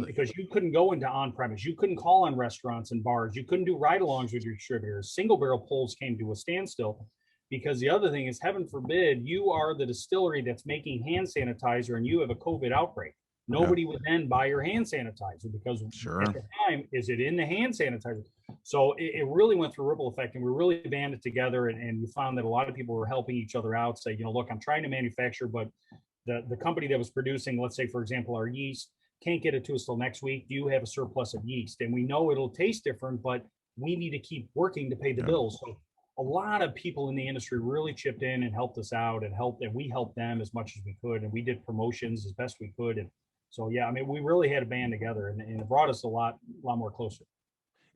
B: Because you couldn't go into on-premise, you couldn't call on restaurants and bars, you couldn't do ride-alongs with your distributors. Single barrel pulls came to a standstill, because the other thing is, heaven forbid, you are the distillery that's making hand sanitizer and you have a COVID outbreak. Nobody would then buy your hand sanitizer because at the time, is it in the hand sanitizer? So it really went through a ripple effect, and we really banded together, and we found that a lot of people were helping each other out, say, look, I'm trying to manufacture, but the company that was producing, let's say, for example, our yeast, can't get it to us till next week. Do you have a surplus of yeast? And we know it'll taste different, but we need to keep working to pay the
A: Yeah.
B: bills. So a lot of people in the industry really chipped in and helped us out and we helped them as much as we could. And we did promotions as best we could. And so, yeah, I mean, we really had a band together and it brought us a lot more closer.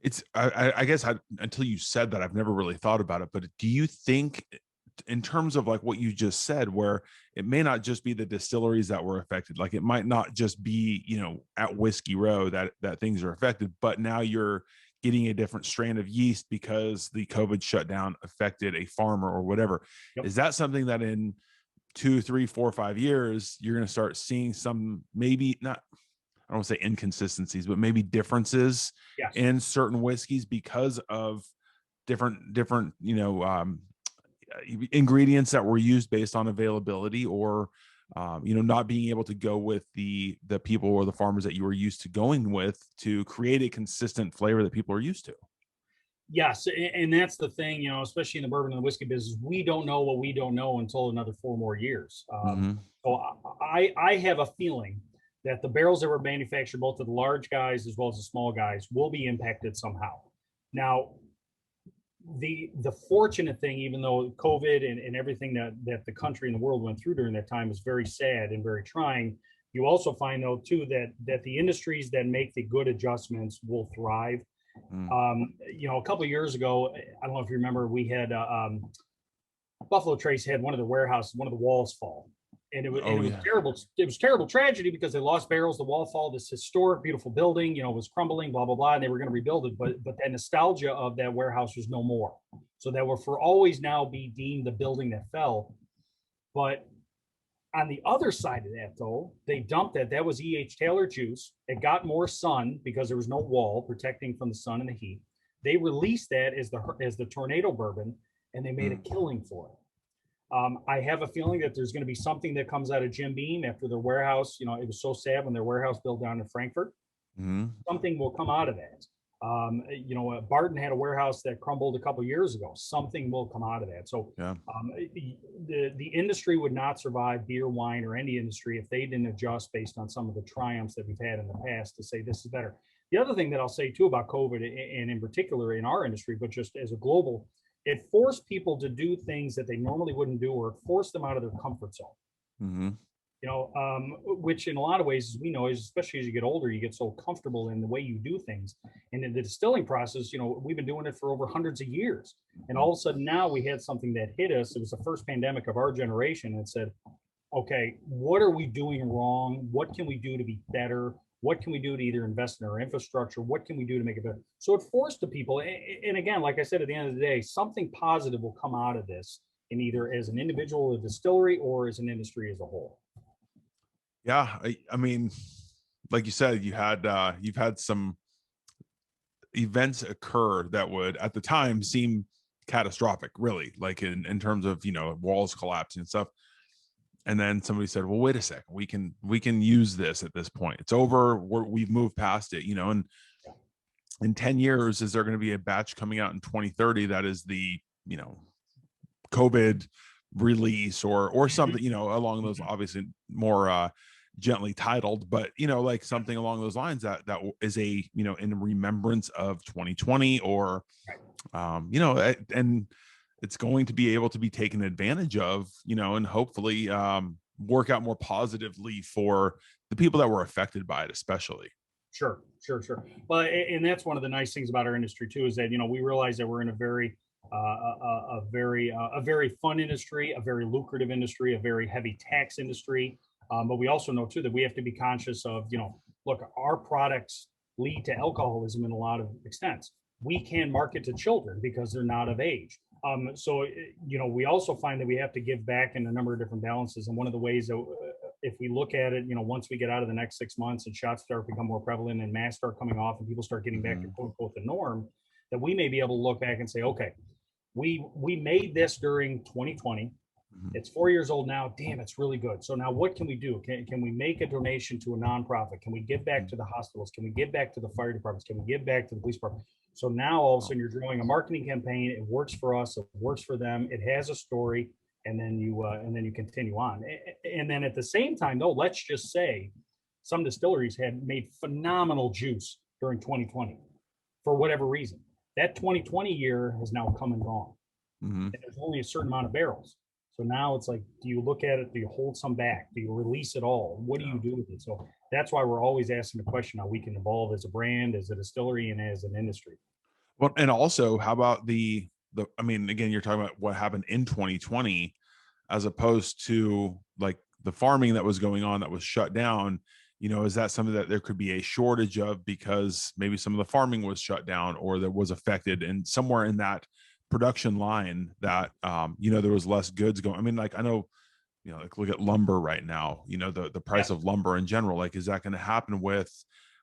A: It's I guess until you said that, I've never really thought about it. But do you think, in terms of like what you just said, where it may not just be the distilleries that were affected, like it might not just be, at Whiskey Row that things are affected, but now you're getting a different strain of yeast because the COVID shutdown affected a farmer or whatever.
B: Yep.
A: Is that something that in 2, 3, 4, 5 years you're going to start seeing some, maybe not, I don't want to say inconsistencies, but maybe differences
B: Yes.
A: in certain whiskeys because of different ingredients that were used based on availability, or not being able to go with the people or the farmers that you were used to going with to create a consistent flavor that people are used to.
B: Yes, and that's the thing, especially in the bourbon and the whiskey business, we don't know what we don't know until another 4 more years.
A: Mm-hmm.
B: So I have a feeling that the barrels that were manufactured, both of the large guys as well as the small guys, will be impacted somehow. Now, the fortunate thing, even though COVID and everything that the country and the world went through during that time is very sad and very trying, you also find though too that the industries that make the good adjustments will thrive. A couple of years ago, I don't know if you remember, we had Buffalo Trace had one of the warehouses, one of the walls fall, and it was
A: Yeah.
B: terrible. It was terrible tragedy because they lost barrels, the wall fall, this historic, beautiful building, was crumbling, blah blah blah, and they were going to rebuild it, but that nostalgia of that warehouse was no more. So that will for always now be deemed the building that fell. But on the other side of that, though, they dumped that. That was E.H. Taylor juice. It got more sun because there was no wall protecting from the sun and the heat. They released that as the tornado bourbon, and they made a killing for it. I have a feeling that there's going to be something that comes out of Jim Beam after their warehouse. It was so sad when their warehouse built down in Frankfurt.
A: Mm-hmm.
B: Something will come out of that. Barton had a warehouse that crumbled a couple of years ago. Something will come out of that. So
A: Yeah.
B: the industry would not survive, beer, wine, or any industry, if they didn't adjust based on some of the triumphs that we've had in the past to say this is better. The other thing that I'll say too about COVID, and in particular in our industry, but just as a global, it forced people to do things that they normally wouldn't do, or forced them out of their comfort zone.
A: Mm-hmm.
B: Which in a lot of ways, as we know, is especially as you get older, you get so comfortable in the way you do things. And in the distilling process, we've been doing it for over hundreds of years. And all of a sudden now we had something that hit us. It was the first pandemic of our generation, and said, okay, what are we doing wrong? What can we do to be better? What can we do to either invest in our infrastructure? What can we do to make it better? So it forced the people. And again, like I said, at the end of the day, something positive will come out of this, in either as an individual, a distillery, or as an industry as a whole.
A: Yeah, I mean, like you said, you've had some events occur that would at the time seem catastrophic, really, like in terms of walls collapsing and stuff. And then somebody said, well, wait a second, we can use this at this point. It's over. We've moved past it, and in 10 years, is there going to be a batch coming out in 2030 that is the, COVID release or something, along those, obviously more gently titled, but like something along those lines that is a, in remembrance of 2020, or and it's going to be able to be taken advantage of, and hopefully work out more positively for the people that were affected by it, especially.
B: Sure. Well, and that's one of the nice things about our industry too, is that we realize that we're in a very fun industry, a very lucrative industry, a very heavy tax industry. But we also know too that we have to be conscious of, look, our products lead to alcoholism in a lot of extents. We can market to children because they're not of age. So we also find that we have to give back in a number of different balances. And one of the ways that, if we look at it, once we get out of the next 6 months and shots start to become more prevalent and masks start coming off and people start getting back to quote unquote the norm, that we may be able to look back and say, okay, we made this during 2020. It's 4 years old now. Damn, it's really good. So now what can we do? Can we make a donation to a nonprofit? Can we give back to the hospitals? Can we give back to the fire departments? Can we give back to the police department? So now all of a sudden you're drawing a marketing campaign. It works for us. It works for them. It has a story, and then you continue on. And then at the same time, though, let's just say some distilleries had made phenomenal juice during 2020 for whatever reason. That 2020 year has now come and gone.
A: Hmm.
B: And there's only a certain amount of barrels. So now it's like, do you look at it? Do you hold some back? Do you release it all? What do
A: Yeah.
B: you do with it? So that's why we're always asking the question how we can evolve as a brand, as a distillery, and as an industry.
A: Well, and also, how about the? I mean, again, you're talking about what happened in 2020, as opposed to like the farming that was going on that was shut down. You know, is that something that there could be a shortage of because maybe some of the farming was shut down or that was affected, and somewhere in that production line that you know, there was less goods going. I mean, like I know, you know, like look at lumber right now, you know, the price
B: Yes.
A: of lumber in general, like is that going to happen with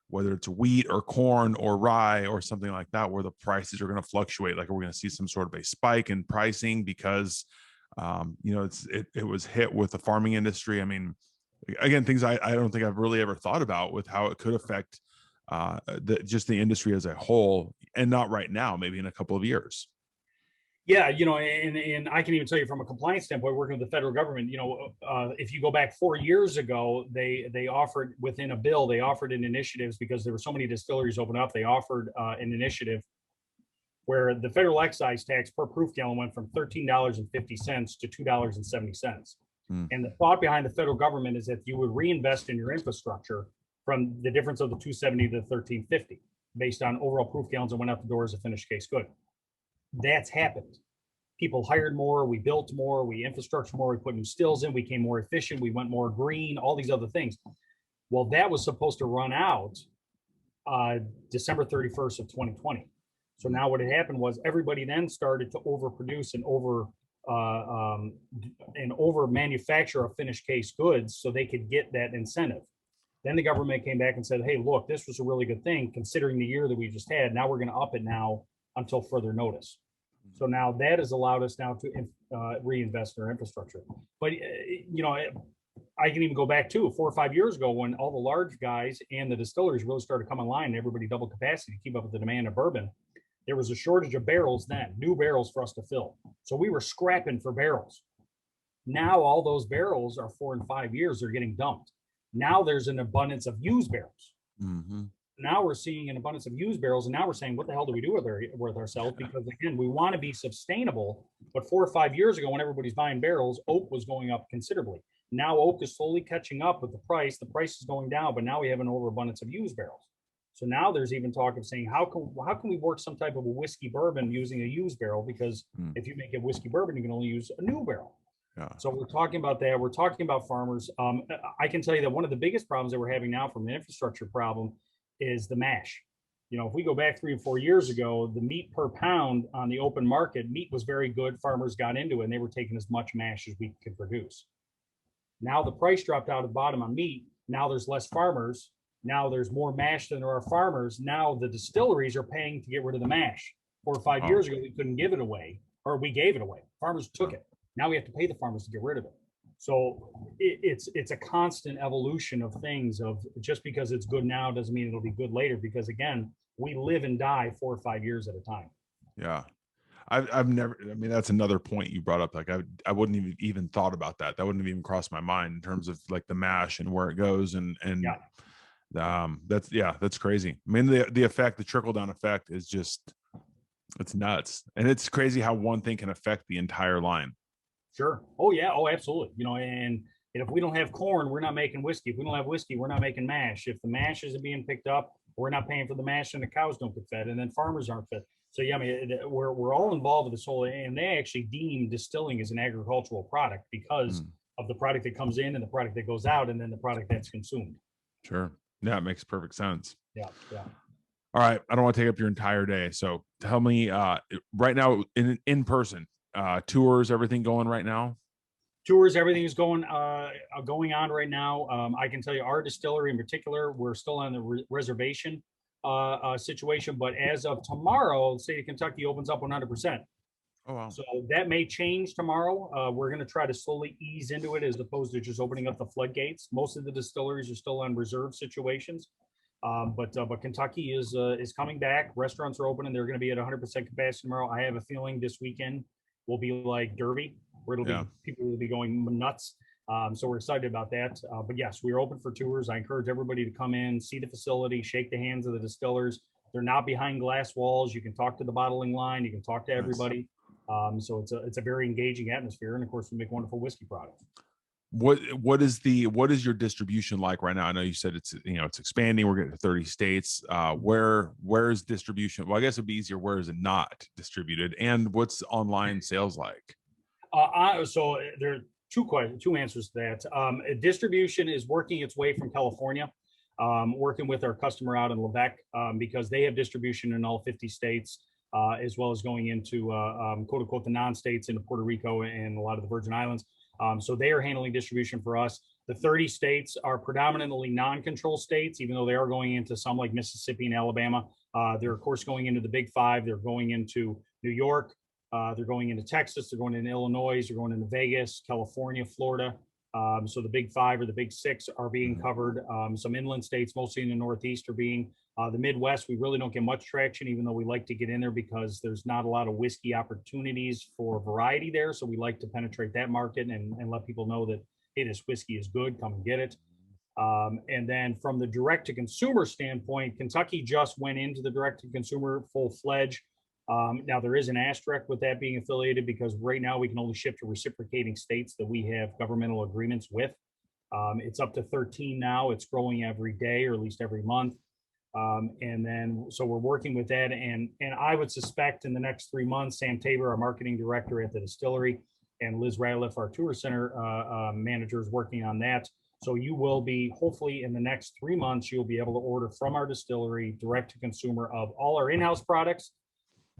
A: whether it's wheat or corn or rye or something like that, where the prices are going to fluctuate? Like, are we going to see some sort of a spike in pricing because you know, it was hit with the farming industry? I mean, again, things I don't think I've really ever thought about with how it could affect just the industry as a whole, and not right now, maybe in a couple of years.
B: Yeah, and I can even tell you from a compliance standpoint, working with the federal government, if you go back 4 years ago, they offered within a bill, they offered an initiatives because there were so many distilleries open up. They offered an initiative where the federal excise tax per proof gallon went from $13.50 to $2.70.
A: Mm.
B: And the thought behind the federal government is that you would reinvest in your infrastructure from the difference of the 270 to 1350 based on overall proof gallons that went out the door as a finished case good. That's happened. People hired more, we built more, we infrastructure more, we put new stills in, we became more efficient, we went more green, all these other things. Well, that was supposed to run out December 31st of 2020. So now what had happened was everybody then started to overproduce and over manufacture of finished case goods so they could get that incentive. Then the government came back and said, hey, look, this was a really good thing considering the year that we just had. Now we're going to up it now until further notice. So now that has allowed us now to reinvest in our infrastructure. But, I can even go back to 4 or 5 years ago when all the large guys and the distilleries really started coming online and everybody doubled capacity to keep up with the demand of bourbon. There was a shortage of barrels then, new barrels for us to fill. So we were scrapping for barrels. Now all those barrels are 4 and 5 years, they're getting dumped. Now there's an abundance of used barrels.
A: Mm-hmm.
B: Now we're seeing an abundance of used barrels, and now we're saying, what the hell do we do with ourselves? Because again, we want to be sustainable. But 4 or 5 years ago, when everybody's buying barrels, oak was going up considerably. Now oak is slowly catching up with the price. The price is going down, but now we have an overabundance of used barrels. So now there's even talk of saying, how can we work some type of a whiskey bourbon using a used barrel? Because if you make a whiskey bourbon, you can only use a new barrel.
A: Yeah.
B: So we're talking about that. We're talking about farmers. I can tell you that one of the biggest problems that we're having now from the infrastructure problem is the mash. If we go back 3 or 4 years ago, the meat per pound on the open market, meat was very good. Farmers got into it and they were taking as much mash as we could produce. Now the price dropped out of the bottom on meat. Now there's less farmers. Now there's more mash than there are farmers. Now the distilleries are paying to get rid of the mash. 4 or 5 years ago, we couldn't give it away, or we gave it away. Farmers took it. Now we have to pay the farmers to get rid of it. So it's a constant evolution of things. Of just because it's good now doesn't mean it'll be good later. Because again, we live and die 4 or 5 years at a time.
A: Yeah. I've never, I mean, that's another point you brought up. Like I wouldn't even thought about that. That wouldn't have even crossed my mind in terms of like the mash and where it goes. And that's crazy. I mean, the trickle down effect is just, it's nuts. And it's crazy how one thing can affect the entire line.
B: Sure. Oh yeah. Oh, absolutely. And if we don't have corn, we're not making whiskey. If we don't have whiskey, we're not making mash. If the mash isn't being picked up, we're not paying for the mash, and the cows don't get fed, and then farmers aren't fed. So yeah, I mean, we're all involved with this whole, and they actually deem distilling as an agricultural product because of the product that comes in and the product that goes out, and then the product that's consumed.
A: Sure. Yeah, it makes perfect sense.
B: Yeah. Yeah.
A: All right. I don't want to take up your entire day. So tell me right now in person, tours, everything going right now?
B: Tours, everything is going on right now. I can tell you our distillery in particular, we're still on the reservation situation, but as of tomorrow, the state of Kentucky opens up 100%.
A: Oh, wow.
B: So that may change tomorrow. We're going to try to slowly ease into it as opposed to just opening up the floodgates. Most of the distilleries are still on reserve situations. But Kentucky is coming back. Restaurants are open and they're going to be at 100% capacity tomorrow. I have a feeling this weekend will be like Derby, where it'll be people will be going nuts. So we're excited about that. But yes, we're open for tours. I encourage everybody to come in, see the facility, shake the hands of the distillers, They're not behind glass walls. You can talk to the bottling line. You can talk to
A: Nice.
B: everybody. So it's a very engaging atmosphere, and of course, we make wonderful whiskey products.
A: What is your distribution like right now? I know you said it's, you know, it's expanding. We're getting to 30 states. Where's distribution? Well, I guess it'd be easier. Where is it not distributed? And what's online sales like?
B: So there are two answers to that. Distribution is working its way from California, working with our customer out in Lebec, because they have distribution in all 50 states, as well as going into quote unquote the non-states into Puerto Rico and a lot of the Virgin Islands. So they are handling distribution for us. The 30 states are predominantly non-control states, even though they are going into some like Mississippi and Alabama. They're of course going into the Big Five. They're going into New York. They're going into Texas. They're going into Illinois. They're going into Vegas, California, Florida. So the Big Five or the Big Six are being covered. Some inland states, mostly in the Northeast, are being. The Midwest, we really don't get much traction, even though we like to get in there because there's not a lot of whiskey opportunities for variety there. So we like to penetrate that market and let people know that, hey, this whiskey is good. Come and get it. And then from the direct-to-consumer standpoint, Kentucky just went into the direct-to-consumer full-fledged. Now, there is an asterisk with that being affiliated because right now we can only ship to reciprocating states that we have governmental agreements with. It's up to 13 now. It's growing every day or at least every month. And then, so we're working with that. And I would suspect in the next 3 months, Sam Tabor, our marketing director at the distillery, and Liz Ratliff, our tour center manager, is working on that. So you will be, hopefully in the next 3 months, you'll be able to order from our distillery direct to consumer of all our in-house products.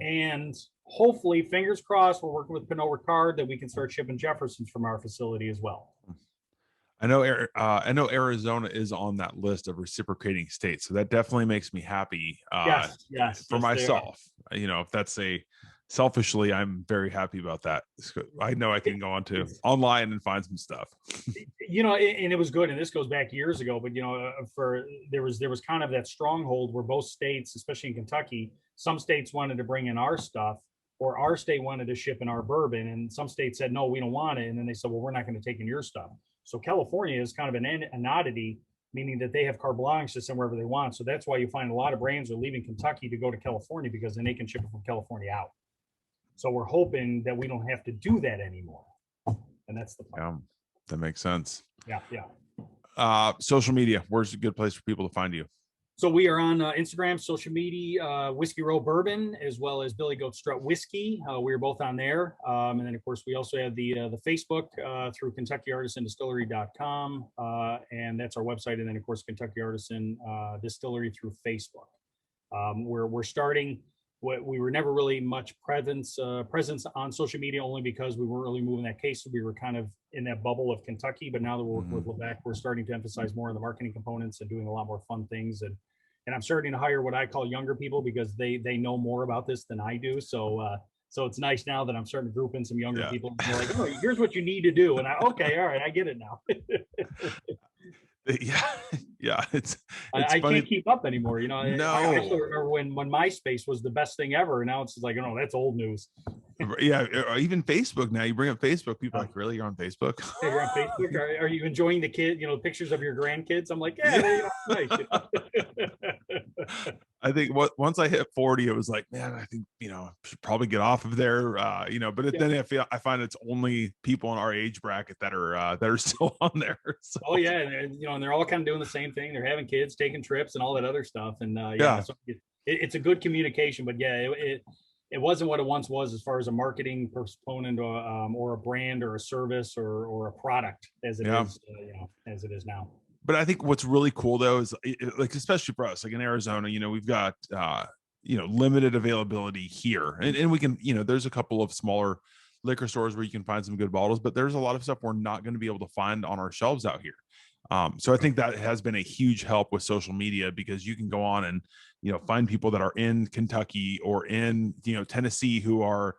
B: And hopefully, fingers crossed, we're working with Pernod Ricard that we can start shipping Jeffersons from our facility as well.
A: I know Arizona is on that list of reciprocating states, so that definitely makes me happy.
B: Yes,
A: for myself, you know, if that's selfishly, I'm very happy about that. I know I can go on to online and find some stuff.
B: You know, and it was good. And this goes back years ago, but you know, there was kind of that stronghold where both states, especially in Kentucky, some states wanted to bring in our stuff, or our state wanted to ship in our bourbon, and some states said no, we don't want it, and then they said, well, we're not going to take in your stuff. So California is kind of an oddity, meaning that they have carte blanche to send wherever they want. So that's why you find a lot of brands are leaving Kentucky to go to California, because then they can ship it from California out. So we're hoping that we don't have to do that anymore. And that's the plan.
A: Yeah, that makes sense.
B: Yeah.
A: Social media, where's a good place for people to find you?
B: So we are on Instagram, social media, Whiskey Row Bourbon, as well as Billy Goat Strut Whiskey. We are both on there. And then, of course, we also have the Facebook through KentuckyArtisanDistillery.com. And that's our website. And then, of course, Kentucky Artisan Distillery through Facebook. We're starting. We were never really much presence on social media, only because we weren't really moving that case. So we were kind of in that bubble of Kentucky. But now that we're working with Lebec, we're starting to emphasize more on the marketing components and doing a lot more fun things. And I'm starting to hire what I call younger people, because they know more about this than I do. So it's nice now that I'm starting to group in some younger people. They're like, oh, here's what you need to do. And okay, all right, I get it now.
A: Yeah, it's
B: I
A: funny.
B: Can't keep up anymore. You know,
A: No.
B: I still remember when MySpace was the best thing ever, and now it's like, oh, that's old news.
A: Yeah, even Facebook now. You bring up Facebook, people are like, really, you're on Facebook?
B: Hey, you're on Facebook. Are you enjoying the pictures of your grandkids? I'm like, yeah. Nice.
A: I think once I hit 40, it was like, man, I think, I should probably get off of there. But then I find it's only people in our age bracket that are still on there. So.
B: Oh yeah, and they're all kind of doing the same thing. They're having kids, taking trips, and all that other stuff. And so it's a good communication. But yeah, it wasn't what it once was as far as a marketing component or a brand or a service or a product as it is, as it is now.
A: But I think what's really cool though is like, especially for us, like in Arizona, we've got, limited availability here, and we can, there's a couple of smaller liquor stores where you can find some good bottles, but there's a lot of stuff we're not going to be able to find on our shelves out here. So I think that has been a huge help with social media, because you can go on and, find people that are in Kentucky or in, Tennessee, who are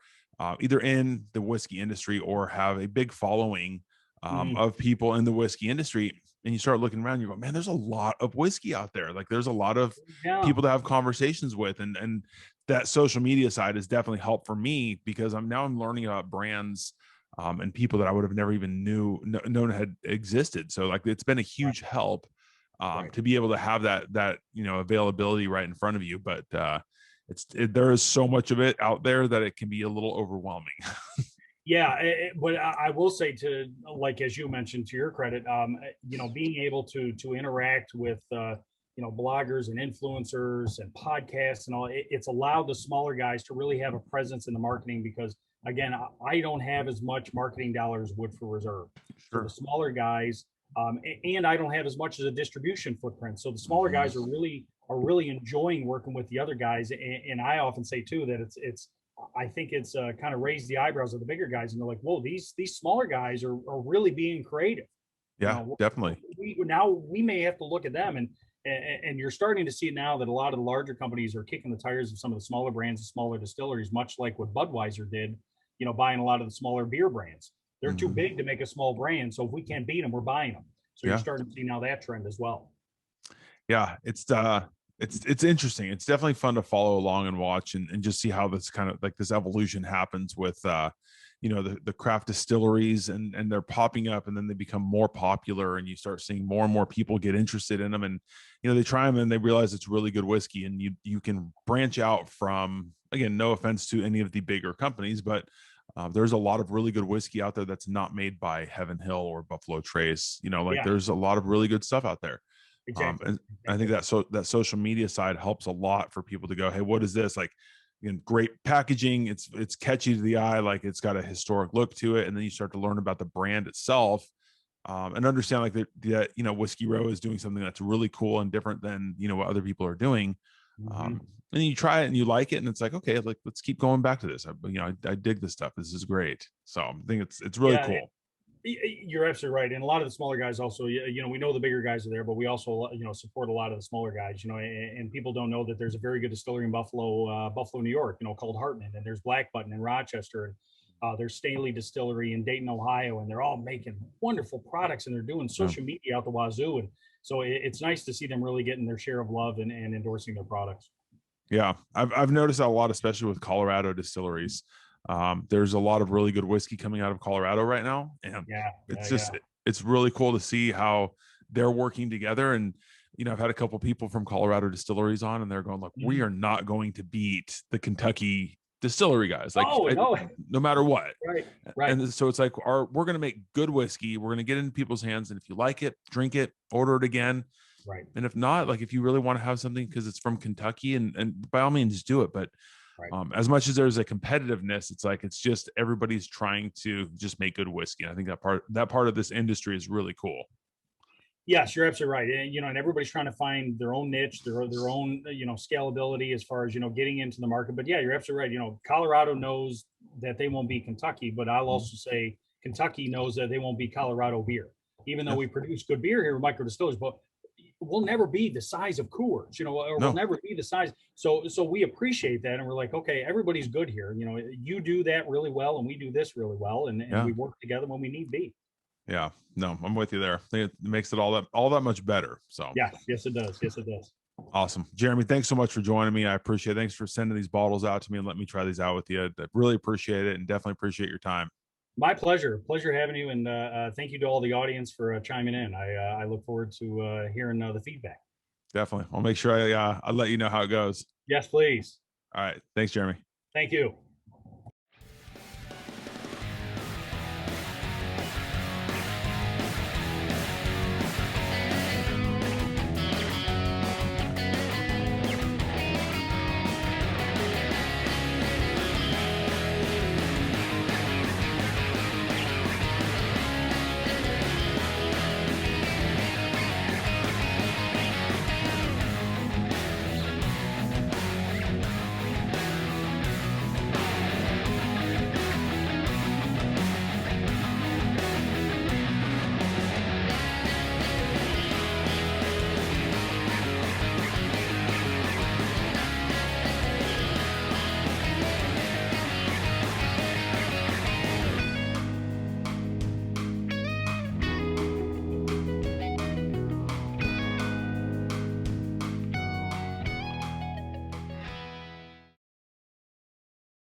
A: either in the whiskey industry or have a big following of people in the whiskey industry. And you start looking around, you go, man, there's a lot of whiskey out there. Like there's a lot of people to have conversations with. And that social media side has definitely helped for me, because I'm learning about brands and people that I would have never even known had existed. So like, it's been a huge help
B: Right.
A: to be able to have that availability right in front of you. But there is so much of it out there that it can be a little overwhelming.
B: Yeah, but I will say, to like as you mentioned, to your credit, being able to interact with bloggers and influencers and podcasts and all, it's allowed the smaller guys to really have a presence in the marketing, because again, I don't have as much marketing dollars as Wood for Reserve. So the
A: Sure.
B: smaller guys, and I don't have as much as a distribution footprint. So the smaller
A: Mhm.
B: guys are really enjoying working with the other guys, and I often say too that it's I think it's kind of raised the eyebrows of the bigger guys, and they're like, "Whoa, these smaller guys are really being creative."
A: Yeah, definitely.
B: We may have to look at them, and you're starting to see now that a lot of the larger companies are kicking the tires of some of the smaller brands and smaller distilleries, much like what Budweiser did. Buying a lot of the smaller beer brands. They're too
A: Mhm.
B: big to make a small brand, so if we can't beat them, we're buying them. So you're
A: Yeah.
B: starting to see now that trend as well.
A: Yeah, it's interesting. It's definitely fun to follow along and watch, and just see how this kind of like this evolution happens with the craft distilleries, and they're popping up, and then they become more popular, and you start seeing more and more people get interested in them, and they try them and they realize it's really good whiskey, and you can branch out from, again, no offense to any of the bigger companies, but there's a lot of really good whiskey out there that's not made by Heaven Hill or Buffalo Trace. Like
B: Yeah,
A: there's a lot of really good stuff out there.
B: exactly.
A: And I think
B: Exactly.
A: that social media side helps a lot for people to go, hey, what is this? Like, great packaging. It's catchy to the eye. Like, it's got a historic look to it. And then you start to learn about the brand itself, and understand like that, Whiskey Row is doing something that's really cool and different than, what other people are doing.
B: Mhm.
A: And then you try it and you like it. And it's like, okay, like, let's keep going back to this. I dig this stuff. This is great. So I think it's really
B: Yeah,
A: cool.
B: you're absolutely right. And a lot of the smaller guys also, we know the bigger guys are there, but we also, support a lot of the smaller guys, and people don't know that there's a very good distillery in Buffalo, New York, called Hartman, and there's Black Button in Rochester, and there's Staley Distillery in Dayton, Ohio, and they're all making wonderful products, and they're doing
A: Yeah.
B: social media out the wazoo. And so it's nice to see them really getting their share of love and endorsing their products.
A: Yeah, I've noticed that a lot, especially with Colorado distilleries. There's a lot of really good whiskey coming out of Colorado right now, and
B: Yeah, yeah,
A: it's
B: yeah.
A: just it's really cool to see how they're working together. And I've had a couple people from Colorado distilleries on, and they're going, "Look, we
B: Mhm.
A: are not going to beat the Kentucky distillery guys, like,
B: Oh no.
A: no matter what."
B: Right, right,
A: And so it's like, we're going to make good whiskey. We're going to get it in people's hands, and if you like it, drink it, order it again.
B: right,
A: And if not, like, if you really want to have something because it's from Kentucky, and by all means do it. But
B: right.
A: as much as there's a competitiveness, it's like, it's just everybody's trying to just make good whiskey. And I think that part of this industry is really cool.
B: Yes, you're absolutely right. And everybody's trying to find their own niche, their own, scalability as far as, getting into the market. But yeah, you're absolutely right. Colorado knows that they won't be Kentucky, but I'll
A: Mhm.
B: also say Kentucky knows that they won't be Colorado beer. Even though
A: Yeah.
B: we produce good beer here with micro distillers, but we'll never be the size of Coors, or we'll
A: No.
B: never be the size. So we appreciate that, and we're like, okay, everybody's good here. You do that really well, and we do this really well, and
A: Yeah.
B: we work together when we need be.
A: Yeah. No, I'm with you there. I think it makes it all that much better. So
B: Yes, yes, it does. Yes, it does.
A: awesome. Jeremy, thanks so much for joining me. I appreciate it. Thanks for sending these bottles out to me and let me try these out with you. I really appreciate it, and definitely appreciate your time.
B: My pleasure. Pleasure having you, and thank you to all the audience for chiming in. I look forward to hearing the feedback.
A: Definitely. I'll make sure I'll let you know how it goes.
B: Yes, please.
A: All right. Thanks, Jeremy.
B: Thank you.